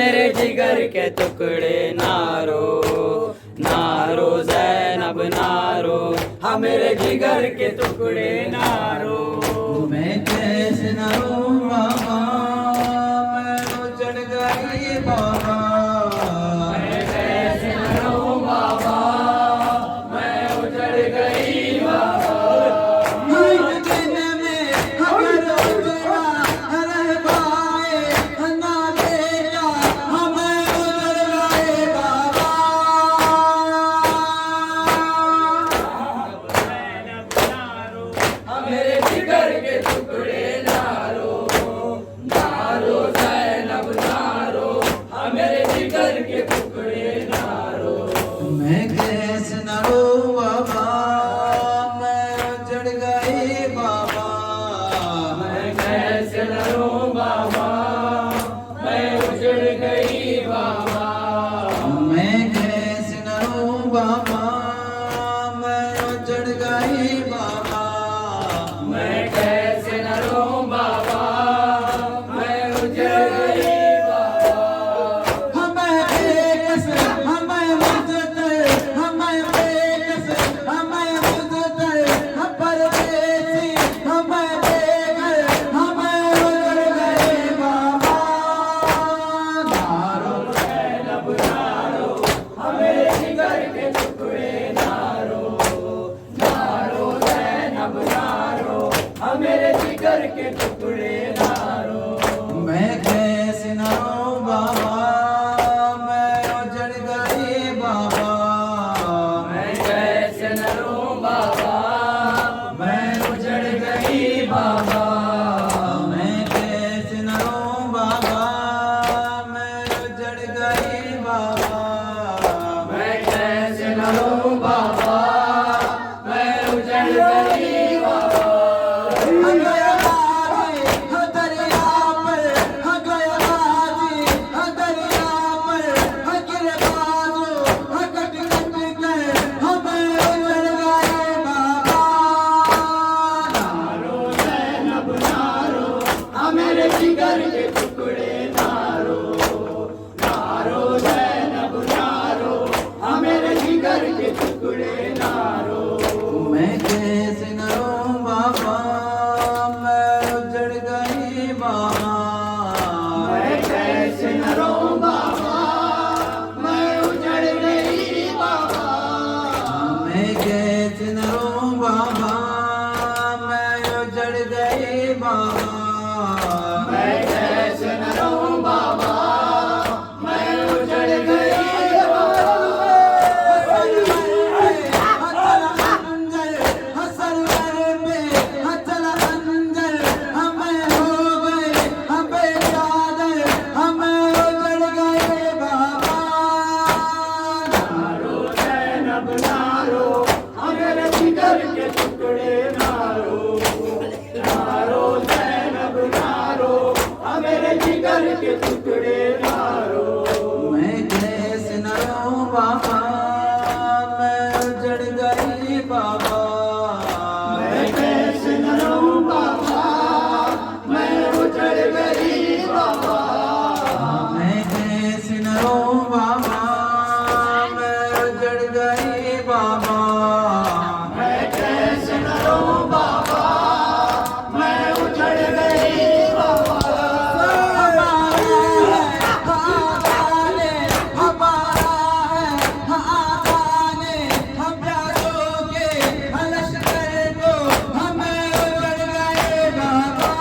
میرے جگر کے ٹکڑے نارو نارو زینب نارو ہاں میرے جگر کے ٹکڑے نارو میں کیسے نہ رو بابا میں اجڑ گئی بابا میں کیسے نہ رو بابا میں اجڑ گئی بابا ایک دن میں اگر اجڑا رہ پائے نہ بیٹا ہمیں اجڑ گئے بابا ہاں میرے جگر کے ٹکڑے نارو نارو زینب نارو ہاں میرے جگر کے ٹکڑے نارو میں کیسے نہ رو بابا میں اجڑ گئی بابا میں کیسے نہ رو بابا میں اجڑ گئی بابا میں کیسے نہ رو بابا میں اجڑ گئی بابا میں کیسے نہ رو بابا میں اجڑ گئی بابا ہمیں بےکس ہمیں مزدر ہمیں بےکس ہمیں مزدر پردیسی ہمیں بے گھر ہمیں اجڑ گئے بابا نارو زینب نارو ہاں میرے جگر کے ٹکڑے نارو نارو زینب نارو ہاں میرے جگر کے ٹکڑے نارو میں کیسے نہ رو بابا میں اجڑ گئی بابا میں کیسے نہ رو بابا میں اجڑ گئی بابا میں کیسے نہ رو بابا میں اجڑ گئی بابا میں کیسے نہ رو بابا میں اجڑ گئی بابا گیا غازی دریا پر گیا غازی دریا پر گر بازو کٹ کٹ کر ہمیں اجڑ گئے بابا نارو زینب نارو ہاں میرے جگر کے ٹکڑے نارو نارو زینب نارو ہاں میرے جگر کے ٹکڑے نارو میں کیسے نہ رو بابا میں اجڑ گئی بابا میں کیسے نہ رو بابا میں اجڑ گئی بابا میں کیسے نہ رو بابا میں اجڑ گئی بابا میں کیسے نہ رو بابا میں اجڑ گئی حسن پہ حسن انجل ہمیں ہو گئے ہمیں چادر ہمیں اجڑ گئے بابا نارو زینب نارو ہاں میرے جگر کے ٹکڑے نارو نارو زینب نارو ہاں میرے جگر کے ٹکڑے نارو میں کیسے نہ رو بابا میں اجڑ گئی بابا میں کیسے نہ رو بابا میں اجڑ گئی بابا میں کیسے نہ رو بابا میں اجڑ گئی بابا میں کیسے نہ رو بابا میں اجڑ گئی بابا ہمارا ہے آقا نے ہم پیاروں کے لشکر کو ہمیں اجڑ گئے بابا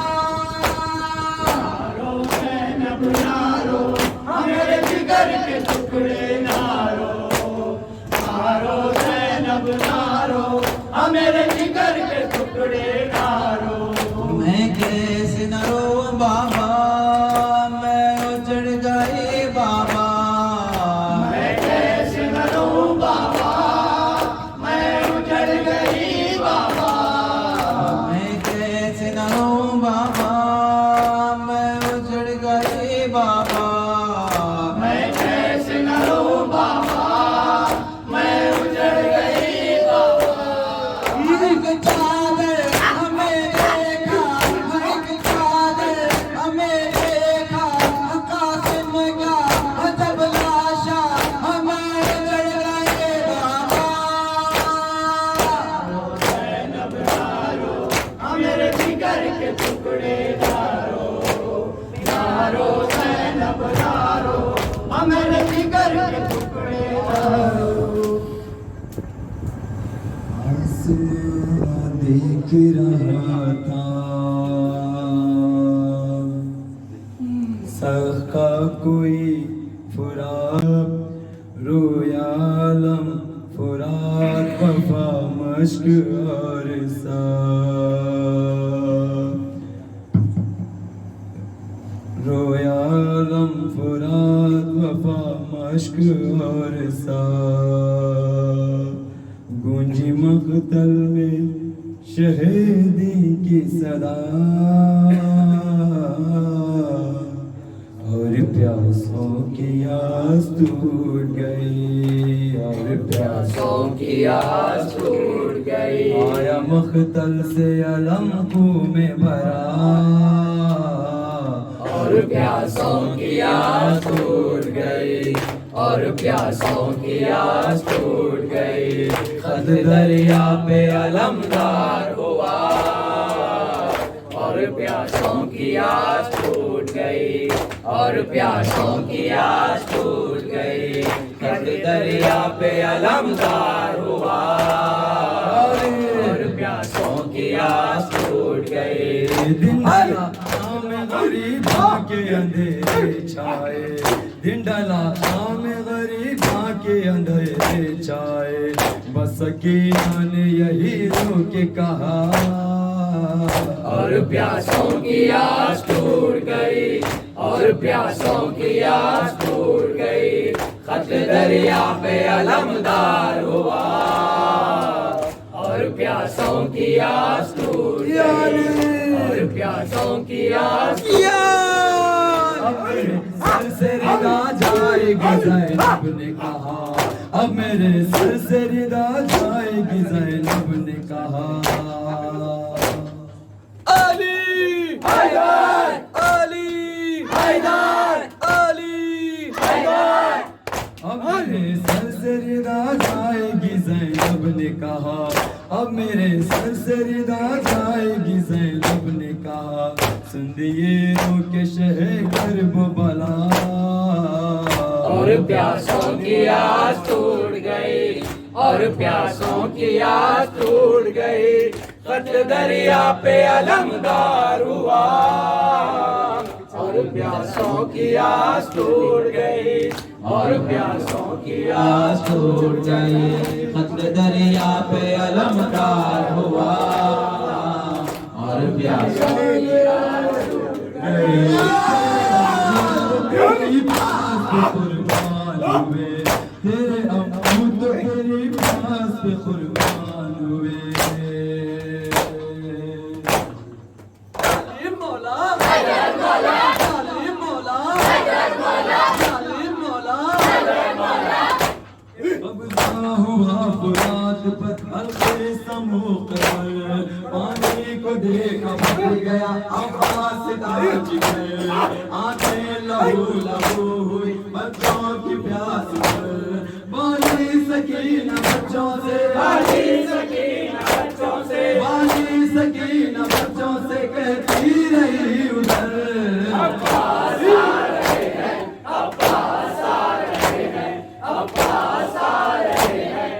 نارو زینب نارو ہاں میرے جگر کے ٹکڑے نارو نارو زینب نارو ہاں میرے جگر کے ٹکڑے نارو میں کیسے نہ رو بابا میں اجڑ گئی بابا میں کیسے نہ رو بابا میں اجڑ گئی بابا میں کیسے نہ رو بابا میں اجڑ گئی بابا میں کیسے نہ رو بابا میں اجڑ گئی بابا ایک چادر ہمیں دیکھا ایک چادر ہمیں دیکھا قاسم کا دیکھ رہا تھا سخا کوئی فرات رویا عالم فرات وفا مشق اور رویا عالم فرات وفا مشق اور گونجی مقتل میں شہیدی کی صدا اور پیاسوں کی آس ٹوٹ گئی اور پیاسوں کی آس ٹوٹ گئی آیا مقتل سے علم کو میں بھرا اور پیاسوں کی آس ٹوٹ گئی اور پیاسوں کی آس ٹوٹ گئی خط دریا پہ علمدار ہوا اور پیاسوں کی آس ٹوٹ گئی اور پیاسوں کی آس ٹوٹ گئی خط دریا پہ علمدار ہوا اور پیاسوں کی آس ٹوٹ گئی دن ڈالا شام غریباں کے اندھیرے چھائے دن ڈالا شام غریباں کے اندھیرے چھائے بس سکینہ نے یہی رو کے کہا اور پیاسوں کی آس ٹوٹ گئی اور پیاسوں کی آس ٹوٹ گئی خط دریا پہ علمدار ہوا اور پیاسوں کی آس ٹوٹ گئی اور پیاسوں کی آس سر سے ردا جائے گی زینب نے کہا اب میرے سر سے ردا جائے گی زینب نے کہا علی حیدر علی حیدر علی حیدر اب میرے سر سے ردا جائے گی زینب نے کہا اب میرے سر سے ردا جائے گی زینب نے کہا سن دیے رو کے شہ کرب بلا اور پیاسوں کی آس ٹوٹ گئی اور پیاسوں کی آس ٹوٹ گئی خط دریا پہ علمدار ہوا اور پیاسوں کی آس ٹوٹ گئی اور پیاسوں کی آس ٹوٹ گئی خط دریا پہ علمدار ہوا اور پیاسوں کی آس ٹوٹ گئی قربان ہوئے تیرے ابو تو تیری پاس پہ قربان ہوئے فرات پر حلقے سموق پر پانی کو دیکھا بھر گیا عباس تاج پر آنکھیں لہو لہو ہوئی بچوں کی پیاس پر بالی سکینہ بچوں سے بالی سکینہ بچوں سے بالی سکینہ بچوں سے کہتی رہی ادھر عباس آ رہے ہیں عباس آ رہے ہیں عباس آ رہے ہیں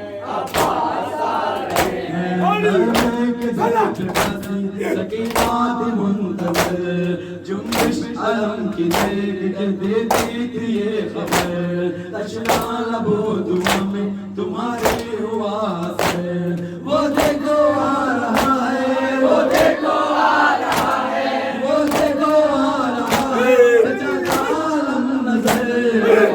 سکینات منتظر جنبش علم کی دیکھ کے دیتی تھی یہ خبر تشنا لبو دعا میں تمہاری ہوا سے وہ دیکھو آ رہا ہے وہ دیکھو آ رہا ہے وہ دیکھو آ رہا ہے سجدہ عالم نظر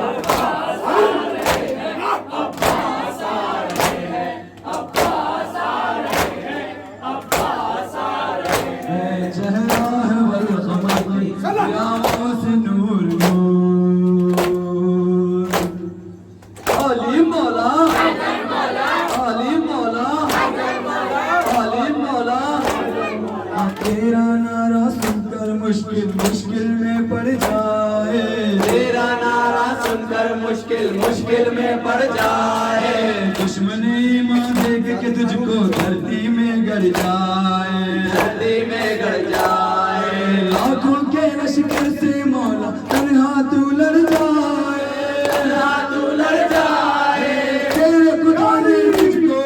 مشکل میں پڑ جائے تیرا نعرہ سن کر مشکل میں پڑ جائے دشمن ایمان دیکھ کے تجھ کو دھرتی میں گڑ جائے دھرتی میں گڑ جائے لاکھوں کے لشکر سے مولا تنہا تو لڑ جائے تنہا تو لڑ جائے تیرے خدا نے تجھ کو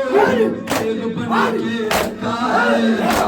ایک بنا کے رکھا ہے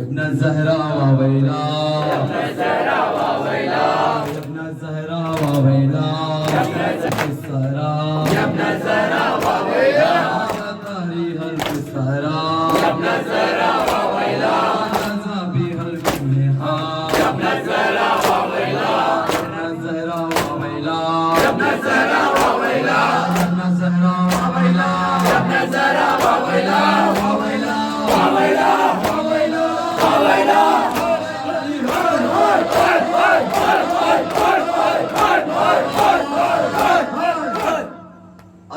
ابن الزهراء وويلا ابن زهرا وويلا ابن الزهراء وويلا ابن الزهراء ابن زهرا وويلا تاريخ الزهراء ابن زهرا وويلا زابيها الكنها ابن زهرا وويلا ابن الزهراء وويلا ابن زهرا وويلا ابن الزهراء وويلا ابن زهرا وويلا وويلا وويلا وويلا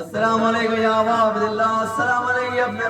السلام علیکم یا عباد اللہ السلام علیکم یا اپنے